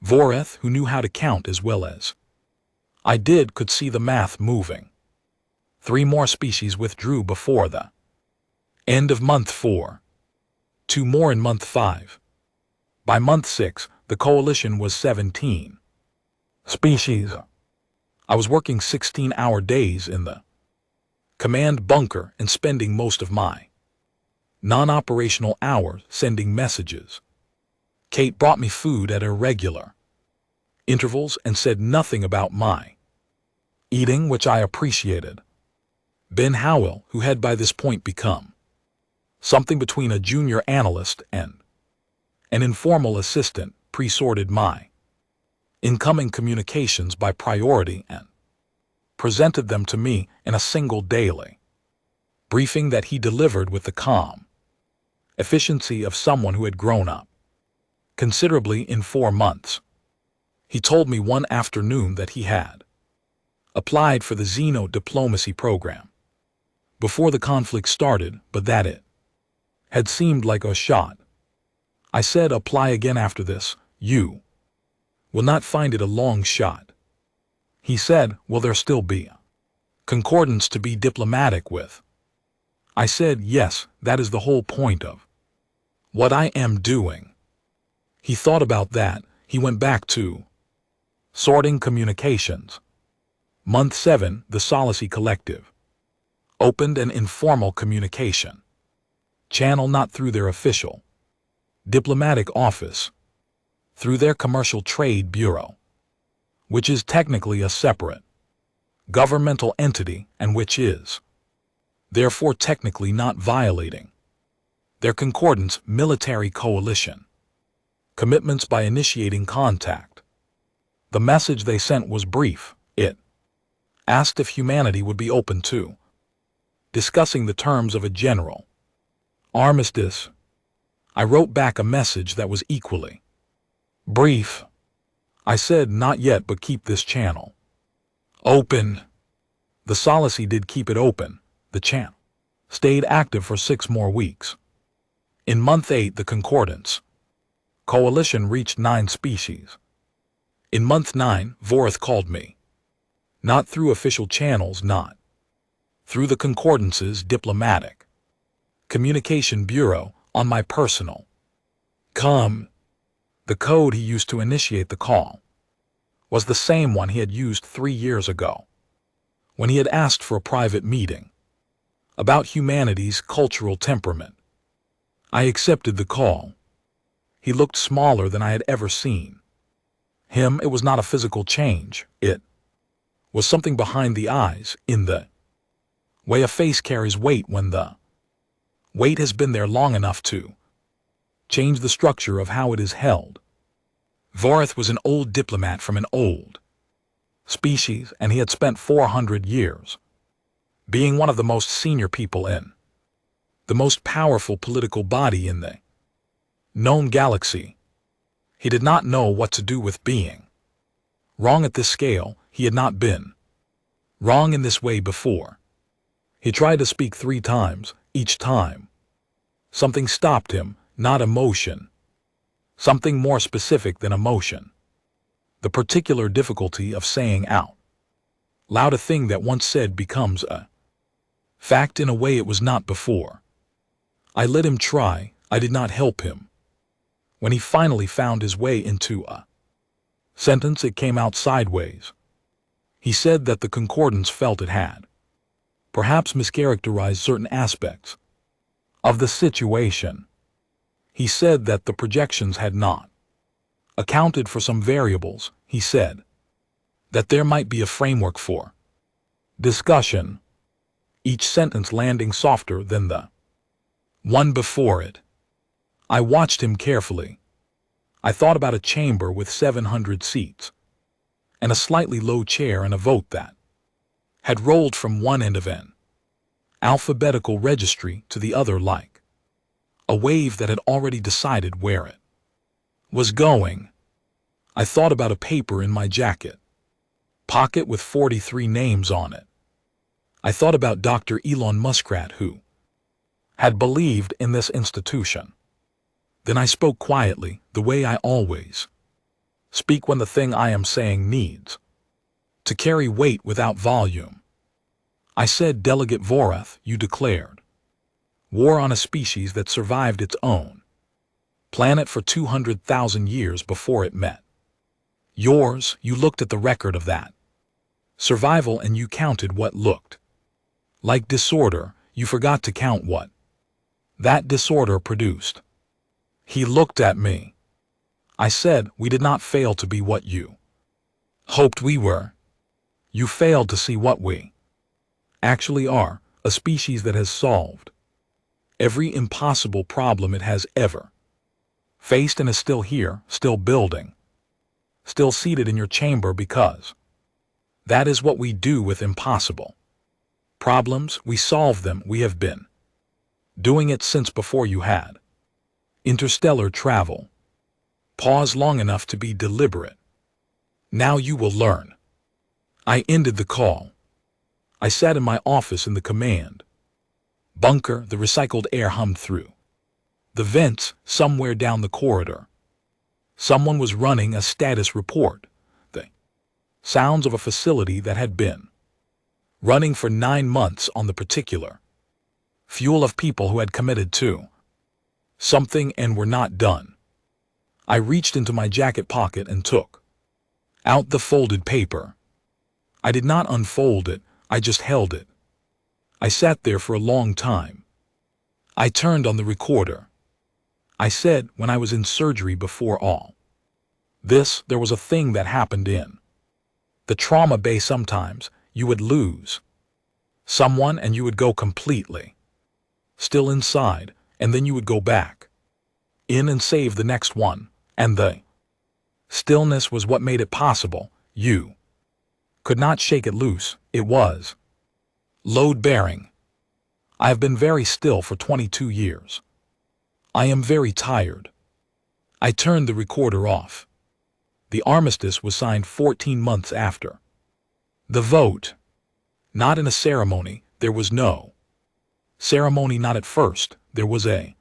Voreth, who knew how to count as well as I did, could see the math moving. 3 more species withdrew before the end of month 4. 2 more in month 5. By month 6, the coalition was 17 species. I was working 16-hour days in the command bunker and spending most of my non-operational hours sending messages. Kate brought me food at irregular intervals and said nothing about my eating, which I appreciated. Ben Howell, who had by this point become something between a junior analyst and an informal assistant, pre-sorted my incoming communications by priority and presented them to me in a single daily briefing that he delivered with the calm efficiency of someone who had grown up considerably in 4 months. He told me one afternoon that he had applied for the Xeno diplomacy program before the conflict started, but that it had seemed like a shot. I said, apply again after this. You will not find it a long shot. He said, will there still be a concordance to be diplomatic with? I said, yes, that is the whole point of what I am doing. He thought about that. He went back to sorting communications. Month 7, the Solace Collective opened an informal communication channel, not through their official diplomatic office, through their Commercial Trade Bureau, which is technically a separate governmental entity and which is therefore technically not violating their concordance military coalition commitments by initiating contact. The message they sent was brief. It asked if humanity would be open to discussing the terms of a general armistice. I wrote back a message that was equally brief. I said, not yet, but keep this channel open. The Solace did keep it open. The channel stayed active for 6 more weeks. In month 8, the Concordance coalition reached 9 species. In month 9, Voreth called me. Not through official channels, not through the Concordance's diplomatic communication bureau, on my personal The code he used to initiate the call was the same one he had used 3 years ago, when he had asked for a private meeting about humanity's cultural temperament. I accepted the call. He looked smaller than I had ever seen him. It was not a physical change. It was something behind the eyes, in the way a face carries weight when the weight has been there long enough to change the structure of how it is held. Voreth was an old diplomat from an old species, and he had spent 400 years being one of the most senior people in the most powerful political body in the known galaxy. He did not know what to do with being wrong at this scale. He had not been wrong in this way before. He tried to speak 3 times. Each time something stopped him, not emotion. Something more specific than emotion. The particular difficulty of saying out loud a thing that once said becomes a fact in a way it was not before. I let him try. I did not help him. When he finally found his way into a sentence, it came out sideways. He said that the Concordance felt it had perhaps mischaracterized certain aspects of the situation. He said that the projections had not accounted for some variables. He said that there might be a framework for discussion, each sentence landing softer than the one before it. I watched him carefully. I thought about a chamber with 700 seats, and a slightly low chair and a vote that had rolled from one end of an alphabetical registry to the other like a wave that had already decided where it was going. I thought about a paper in my jacket pocket with 43 names on it. I thought about Dr. Elon Muskrat, who had believed in this institution. Then I spoke quietly, the way I always speak when the thing I am saying needs to carry weight without volume. I said, Delegate Vorath, you declared war on a species that survived its own planet for 200,000 years before it met yours. You looked at the record of that survival and you counted what looked like disorder. You forgot to count what that disorder produced. He looked at me. I said, we did not fail to be what you hoped we were. You failed to see what we actually are, a species that has solved every impossible problem it has ever faced and is still here, still building, still seated in your chamber, because that is what we do with impossible problems. We solve them. We have been doing it since before you had interstellar travel. Pause long enough to be deliberate. Now you will learn. I ended the call. I sat in my office in the command bunker. The recycled air hummed through the vents somewhere down the corridor. Someone was running a status report. The sounds of a facility that had been running for 9 months on the particular fuel of people who had committed to something and were not done. I reached into my jacket pocket and took out the folded paper. I did not unfold it, I just held it. I sat there for a long time. I turned on the recorder. I said, when I was in surgery before all this, there was a thing that happened in the trauma bay. Sometimes you would lose someone and you would go completely still inside, and then you would go back in and save the next one, and the stillness was what made it possible. You could not shake it loose. It was load-bearing. I have been very still for 22 years. I am very tired. I turned the recorder off. The armistice was signed 14 months after the vote. Not in a ceremony. There was no ceremony. Not at first. There was a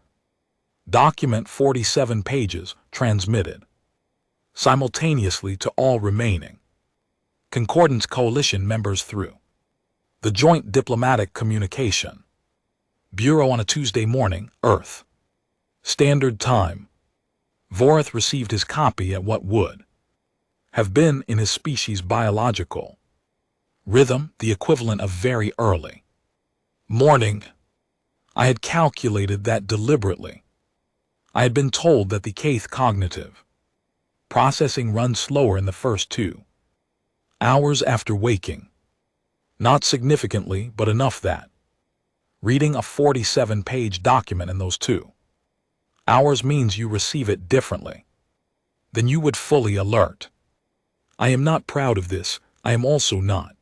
document, 47 pages, transmitted simultaneously to all remaining Concordance Coalition members through the Joint Diplomatic Communication Bureau on a Tuesday morning, Earth Standard Time. Vorath received his copy at what would have been in his species' biological rhythm, the equivalent of very early morning. I had calculated that deliberately. I had been told that the Caith cognitive processing runs slower in the first 2 hours after waking. Not significantly, but enough that reading a 47-page document in those 2 hours means you receive it differently than you would fully alert. I am not proud of this. I am also not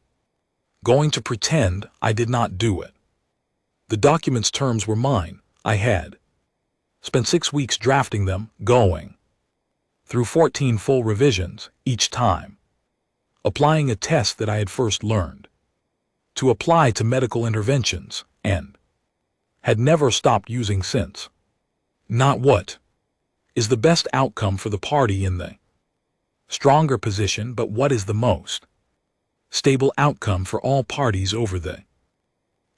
going to pretend I did not do it. The document's terms were mine. I had spent 6 weeks drafting them, going through 14 full revisions each time, applying a test that I had first learned to apply to medical interventions and had never stopped using since. Not what is the best outcome for the party in the stronger position, but what is the most stable outcome for all parties over the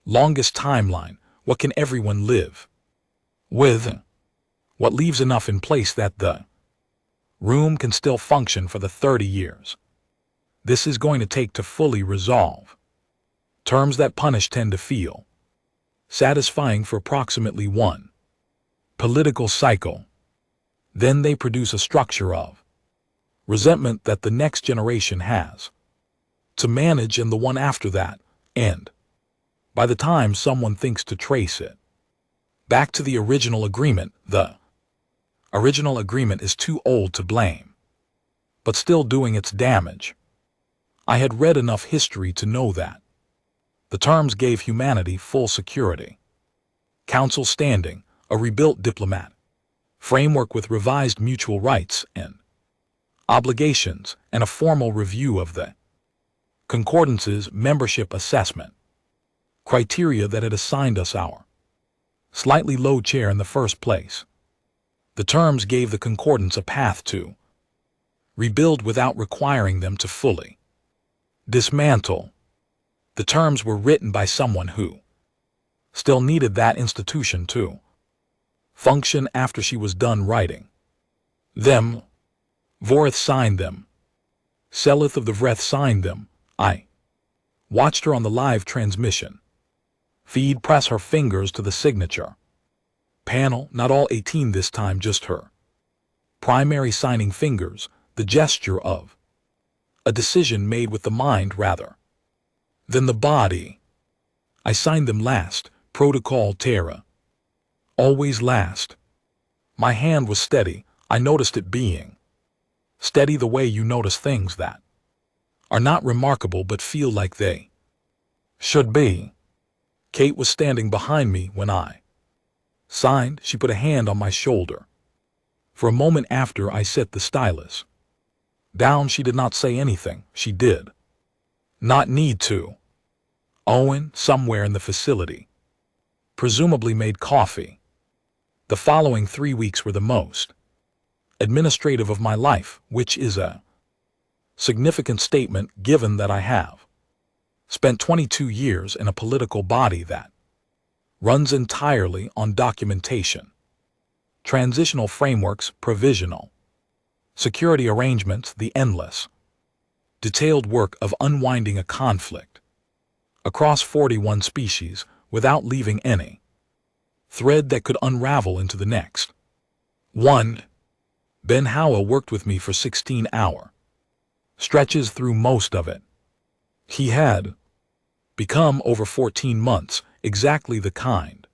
longest timeline. What can everyone live with? What leaves enough in place that the room can still function for the 30 years this is going to take to fully resolve. Terms that punish tend to feel satisfying for approximately 1 political cycle. Then they produce a structure of resentment that the next generation has to manage, and the one after that, and by the time someone thinks to trace it back to the original agreement, the original agreement is too old to blame, but still doing its damage. I had read enough history to know that The terms gave humanity full security. Council standing, a rebuilt diplomat. Framework with revised mutual rights and obligations, and a formal review of the Concordance's membership assessment. Criteria that had assigned us our slightly low chair in the first place. The terms gave the Concordance a path to rebuild without requiring them to fully dismantle. The terms were written by someone who still needed that institution to function after she was done writing them. Voreth signed them. Seleth of the Vreth signed them. I watched her on the live transmission feed press her fingers to the signature panel, not all 18 this time, just her primary signing fingers, the gesture of a decision made with the mind rather than the body. I signed them last, Protocol Terra. Always last. My hand was steady. I noticed it being steady the way you notice things that are not remarkable but feel like they should be. Kate was standing behind me when I signed. She put a hand on my shoulder. For a moment after I set the stylus down, she did not say anything. She did not need to. Owen, somewhere in the facility, presumably made coffee. The following 3 weeks were the most administrative of my life, which is a significant statement given that I have spent 22 years in a political body that runs entirely on documentation, transitional frameworks, provisional security arrangements, the endless, detailed work of unwinding a conflict across 41 species without leaving any thread that could unravel into the next one. Ben Howell worked with me for 16-hour stretches through most of it. He had become, over 14 months, exactly the kind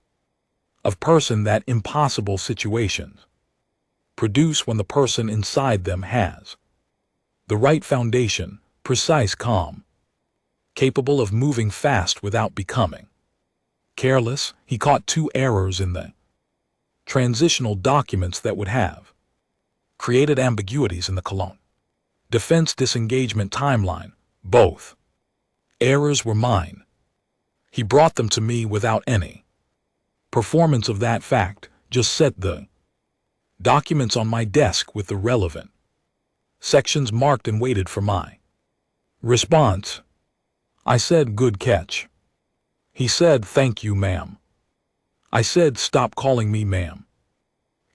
of person that impossible situations produce when the person inside them has the right foundation, precise, calm, capable of moving fast without becoming careless. He caught 2 errors in the transitional documents that would have created ambiguities in the Cologne defense disengagement timeline. Both errors were mine. He brought them to me without any performance of that fact, just set the documents on my desk with the relevant sections marked and waited for my response. I said, "Good catch." He said, "Thank you, ma'am." I said, "Stop calling me ma'am."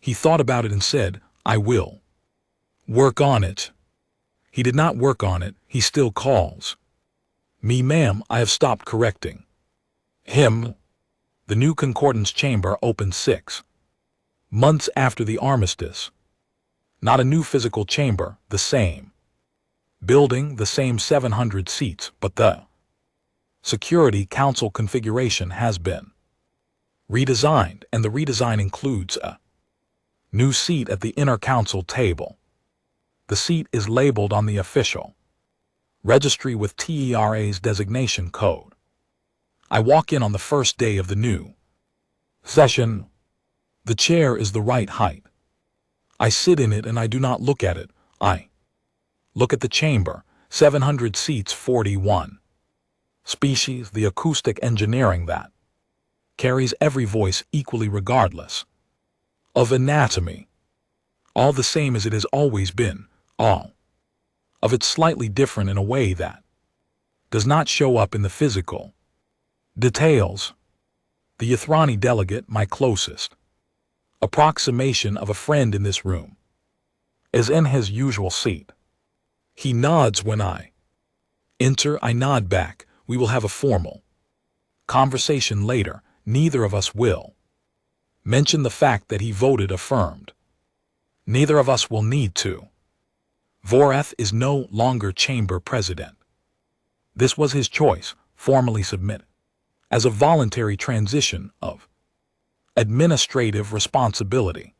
He thought about it and said, "I will work on it." He did not work on it. He still calls me ma'am. I have stopped correcting him. The new Concordance chamber opened 6 months after the armistice. Not a new physical chamber, the same building, the same 700 seats, but the Security Council configuration has been redesigned, and the redesign includes a new seat at the inner council table. The seat is labeled on the official registry with TERA's designation code. I walk in on the first day of the new session. The chair is the right height. I sit in it and I do not look at it. I look at the chamber, 700 seats, 41 species, the acoustic engineering that carries every voice equally regardless of anatomy, all the same as it has always been, all of it slightly different in a way that does not show up in the physical details. The Ythrani delegate, my closest approximation of a friend in this room, is in his usual seat. He nods when I enter. I nod back. We will have a formal conversation later. Neither of us will mention the fact that he voted affirmed. Neither of us will need to. Voreth is no longer chamber president. This was his choice, formally submitted as a voluntary transition of administrative responsibility.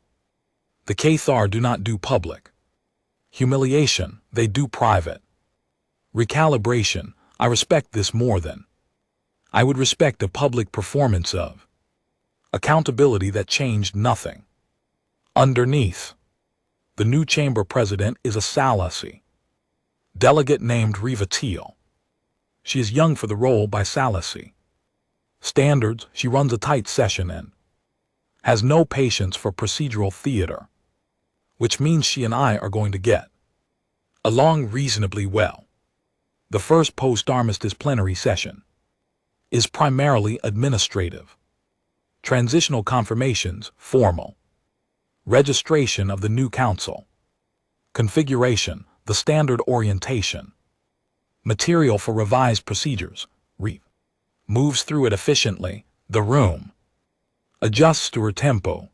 The Cathar do not do public humiliation, they do private recalibration. I respect this more than I would respect a public performance of accountability that changed nothing. Underneath, the new chamber president is a Salasi delegate named Riva Teal. She is young for the role by Salasi standards. She runs a tight session and has no patience for procedural theater, which means she and I are going to get along reasonably well. The first post-armistice plenary session is primarily administrative. Transitional confirmations, formal. Registration of the new council. Configuration, the standard orientation. Material for revised procedures, moves through it efficiently. The room adjusts to her tempo.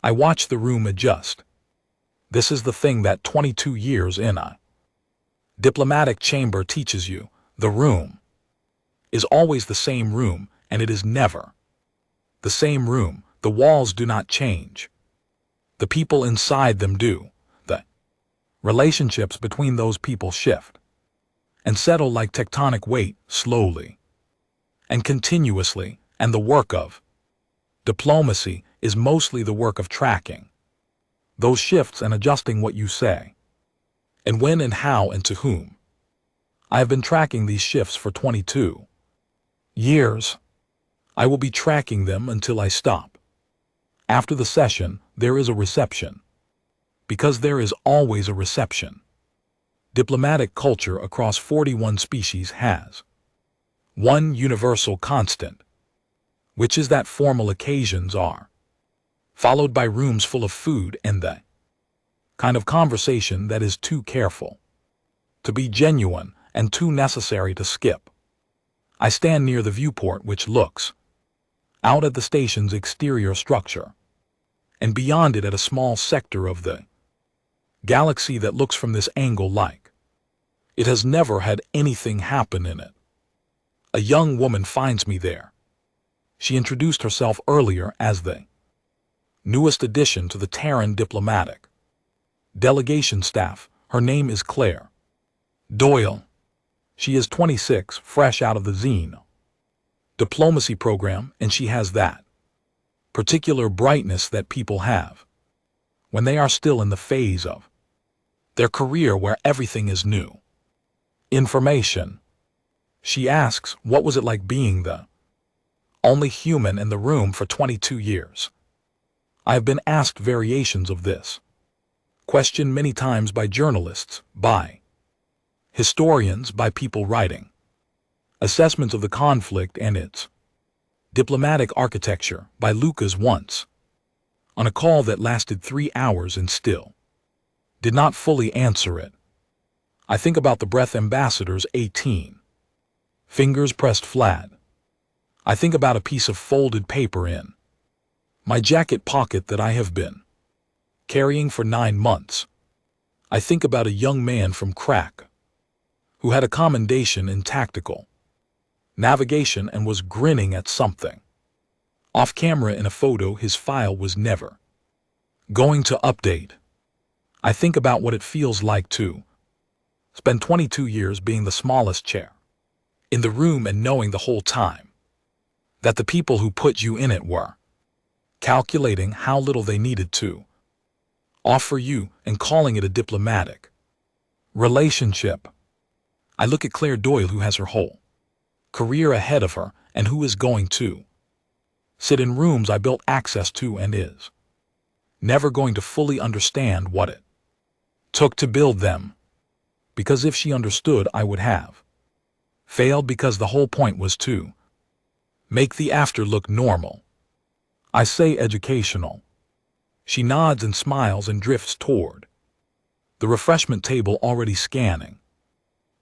I watch the room adjust. This is the thing that 22 years in a diplomatic chamber teaches you. The room is always the same room, and it is never the same room. The walls do not change. The people inside them do. The relationships between those people shift and settle like tectonic weight, slowly and continuously, and the work of diplomacy is mostly the work of tracking those shifts and adjusting what you say, and when and how and to whom. I have been tracking these shifts for 22 years. I will be tracking them until I stop. After the session, there is a reception. Because there is always a reception. Diplomatic culture across 41 species has one universal constant, which is that formal occasions are followed by rooms full of food and the kind of conversation that is too careful to be genuine and too necessary to skip. I stand near the viewport which looks out at the station's exterior structure, and beyond it at a small sector of the galaxy that looks from this angle like it has never had anything happen in it. A young woman finds me there. She introduced herself earlier as the newest addition to the Terran diplomatic delegation staff. Her name is Claire Doyle. She is 26, fresh out of the Xene diplomacy program, and she has that particular brightness that people have when they are still in the phase of their career where everything is new information. She asks, what was it like being the only human in the room for 22 years? I have been asked variations of this question many times by journalists, by historians, by people writing assessments of the conflict and its diplomatic architecture, by Lucas once, on a call that lasted 3 hours and still did not fully answer it. I think about the breath ambassador's 18 fingers pressed flat. I think about a piece of folded paper in my jacket pocket that I have been carrying for 9 months. I think about a young man from Crack who had a commendation in tactical navigation and was grinning at something off camera in a photo his file was never going to update. I think about what it feels like to spend 22 years being the smallest chair in the room and knowing the whole time that the people who put you in it were calculating how little they needed to offer you and calling it a diplomatic relationship. I look at Claire Doyle, who has her whole career ahead of her and who is going to sit in rooms I built access to and is never going to fully understand what it took to build them, because if she understood, I would have failed, because the whole point was to make the after look normal. I say educational. She nods and smiles and drifts toward the refreshment table, already scanning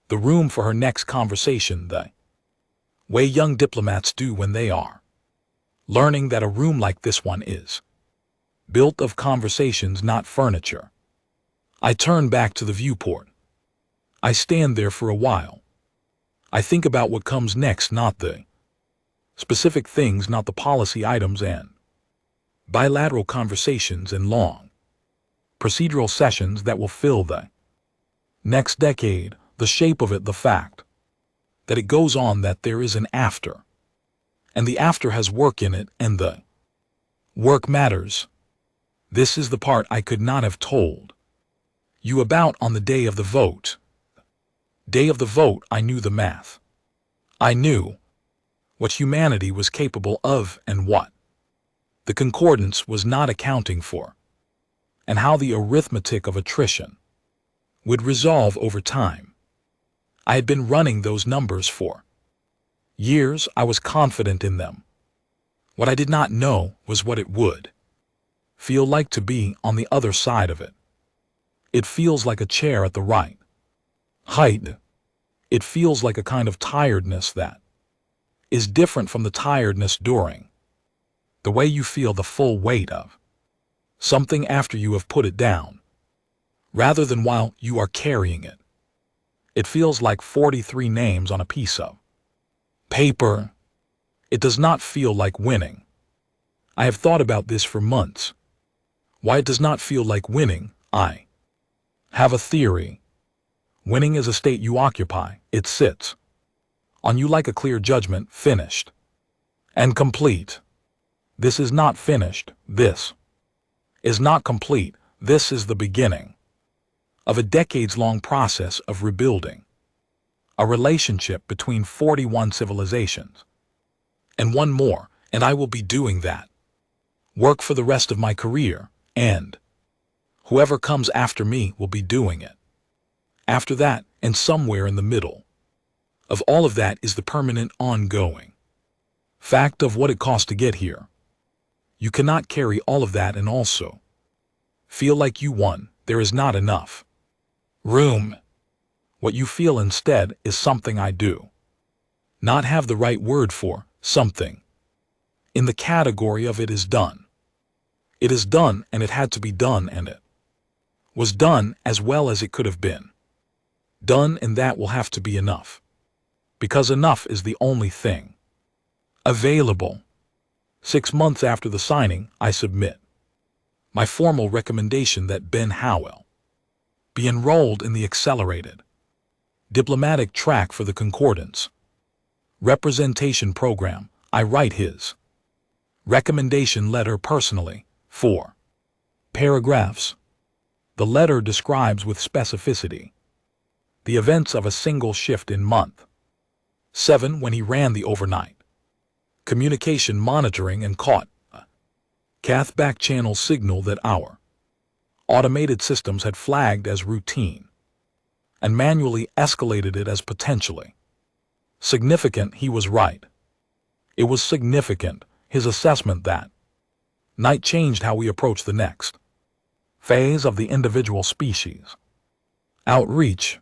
the room for her next conversation, the way young diplomats do when they are learning that a room like this one is built of conversations, not furniture. I turn back to the viewport. I stand there for a while. I think about what comes next, not the specific things, not the policy items and bilateral conversations and long procedural sessions that will fill the next decade, the shape of it, the fact that it goes on, that there is an after. And the after has work in it, and the work matters. This is the part I could not have told you about on the day of the vote. Day of the vote, I knew the math. I knew what humanity was capable of and what the concordance was not accounting for, and how the arithmetic of attrition would resolve over time. I had been running those numbers for years. I was confident in them. What I did not know was what it would feel like to be on the other side of it. It feels like a chair at the right height. It feels like a kind of tiredness that is different from the tiredness during the way you feel the full weight of something after you have put it down, rather than while you are carrying it. It feels like 43 names on a piece of paper. It does not feel like winning. I have thought about this for months. Why it does not feel like winning, I have a theory. Winning is a state you occupy. It sits on you like a clear judgment, finished and complete. This is not finished. This is not complete. This is the beginning of a decades-long process of rebuilding a relationship between 41 civilizations and one more, and I will be doing that work for the rest of my career, and whoever comes after me will be doing it after that, and somewhere in the middle of all of that is the permanent, ongoing fact of what it costs to get here. You cannot carry all of that and also feel like you won. There is not enough room. What you feel instead is something I do not have the right word for. Something in the category of it is done. It is done, and it had to be done, and it was done as well as it could have been done, and that will have to be enough, because enough is the only thing available. 6 months after the signing, I submit my formal recommendation that Ben Howell be enrolled in the accelerated diplomatic track for the Concordance Representation Program. I write his recommendation letter personally, 4 paragraphs. The letter describes with specificity the events of a single shift in month 7 when he ran the overnight communication monitoring and caught a Cath back channel signal that our automated systems had flagged as routine and manually escalated it as potentially significant. He was right. It was significant. His assessment that night changed how we approach the next phase of the individual species outreach.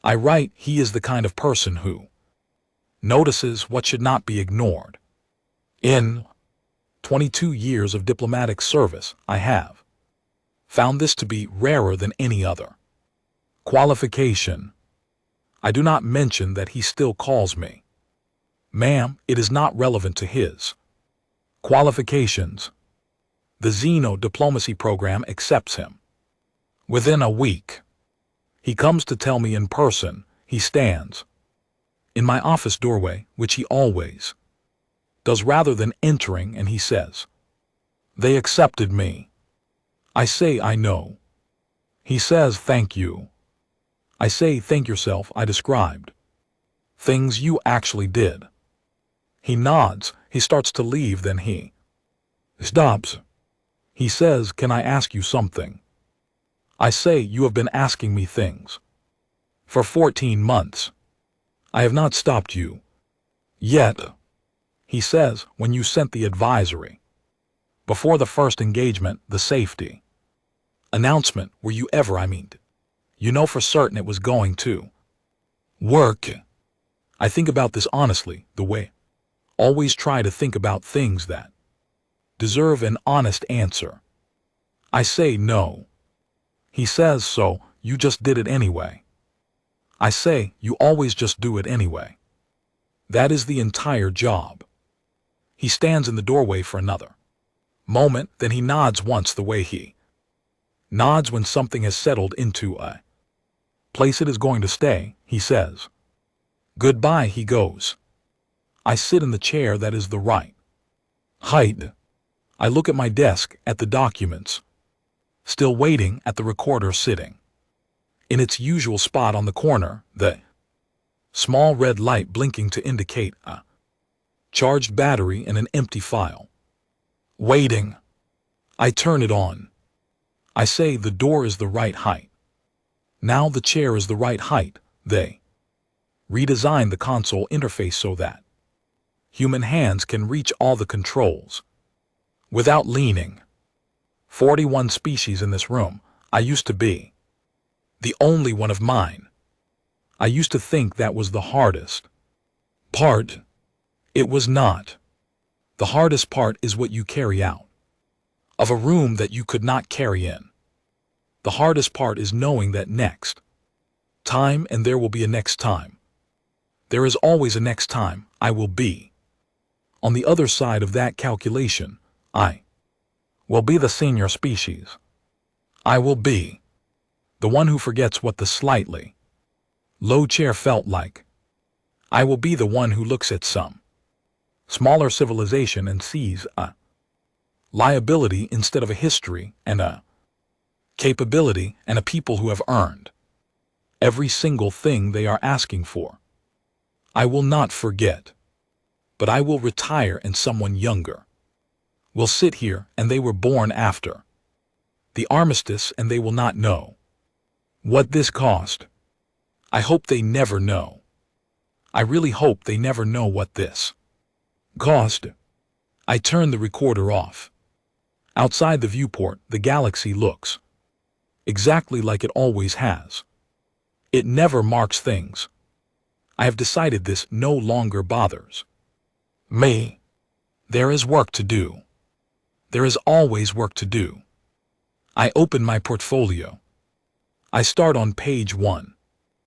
I write, he is the kind of person who notices what should not be ignored. In 22 years of diplomatic service, I have found this to be rarer than any other qualification. I do not mention that he still calls me ma'am. It is not relevant to his qualifications. The Zeno diplomacy program accepts him. Within a week, he comes to tell me in person. He stands in my office doorway, which he always does rather than entering, and he says, "They accepted me." I say, "I know." He says, "Thank you." I say, "Thank yourself." I described things you actually did. He nods. He starts to leave, then he stops. He says, "Can I ask you something?" I say, "You have been asking me things for 14 months. I have not stopped you yet." He says, "When you sent the advisory before the first engagement, the safety announcement, were you ever, you know for certain it was going to work?" I think about this honestly, the way always try to think about things that deserve an honest answer. I say, "No." He says, "So, you just did it anyway." I say, "You always just do it anyway. That is the entire job." He stands in the doorway for another moment, then he nods once, the way he nods when something has settled into a place it is going to stay. He says, "Goodbye." He goes. I sit in the chair that is the right height. I look at my desk, at the documents, still waiting, at the recorder sitting in its usual spot on the corner, the small red light blinking to indicate a charged battery and an empty file. Waiting. I turn it on. I say the door is the right height. Now the chair is the right height. They redesign the console interface so that human hands can reach all the controls without leaning. 41 species in this room. I used to be the only one of mine. I used to think that was the hardest part. It was not. The hardest part is what you carry out of a room that you could not carry in. The hardest part is knowing that next time, and there will be a next time. There is always a next time. I will be on the other side of that calculation. I will be the senior species. I will be the one who forgets what the slightly low chair felt like. I will be the one who looks at some smaller civilization and sees a liability instead of a history, and a capability, and a people who have earned every single thing they are asking for. I will not forget, but I will retire, and someone younger will sit here, and they were born after the armistice, and they will not know what this cost. I hope they never know. I really hope they never know what this cost. I turn the recorder off. Outside the viewport, the galaxy looks exactly like it always has. It never marks things. I have decided this no longer bothers me. There is work to do. There is always work to do. I open my portfolio. I start on page 1.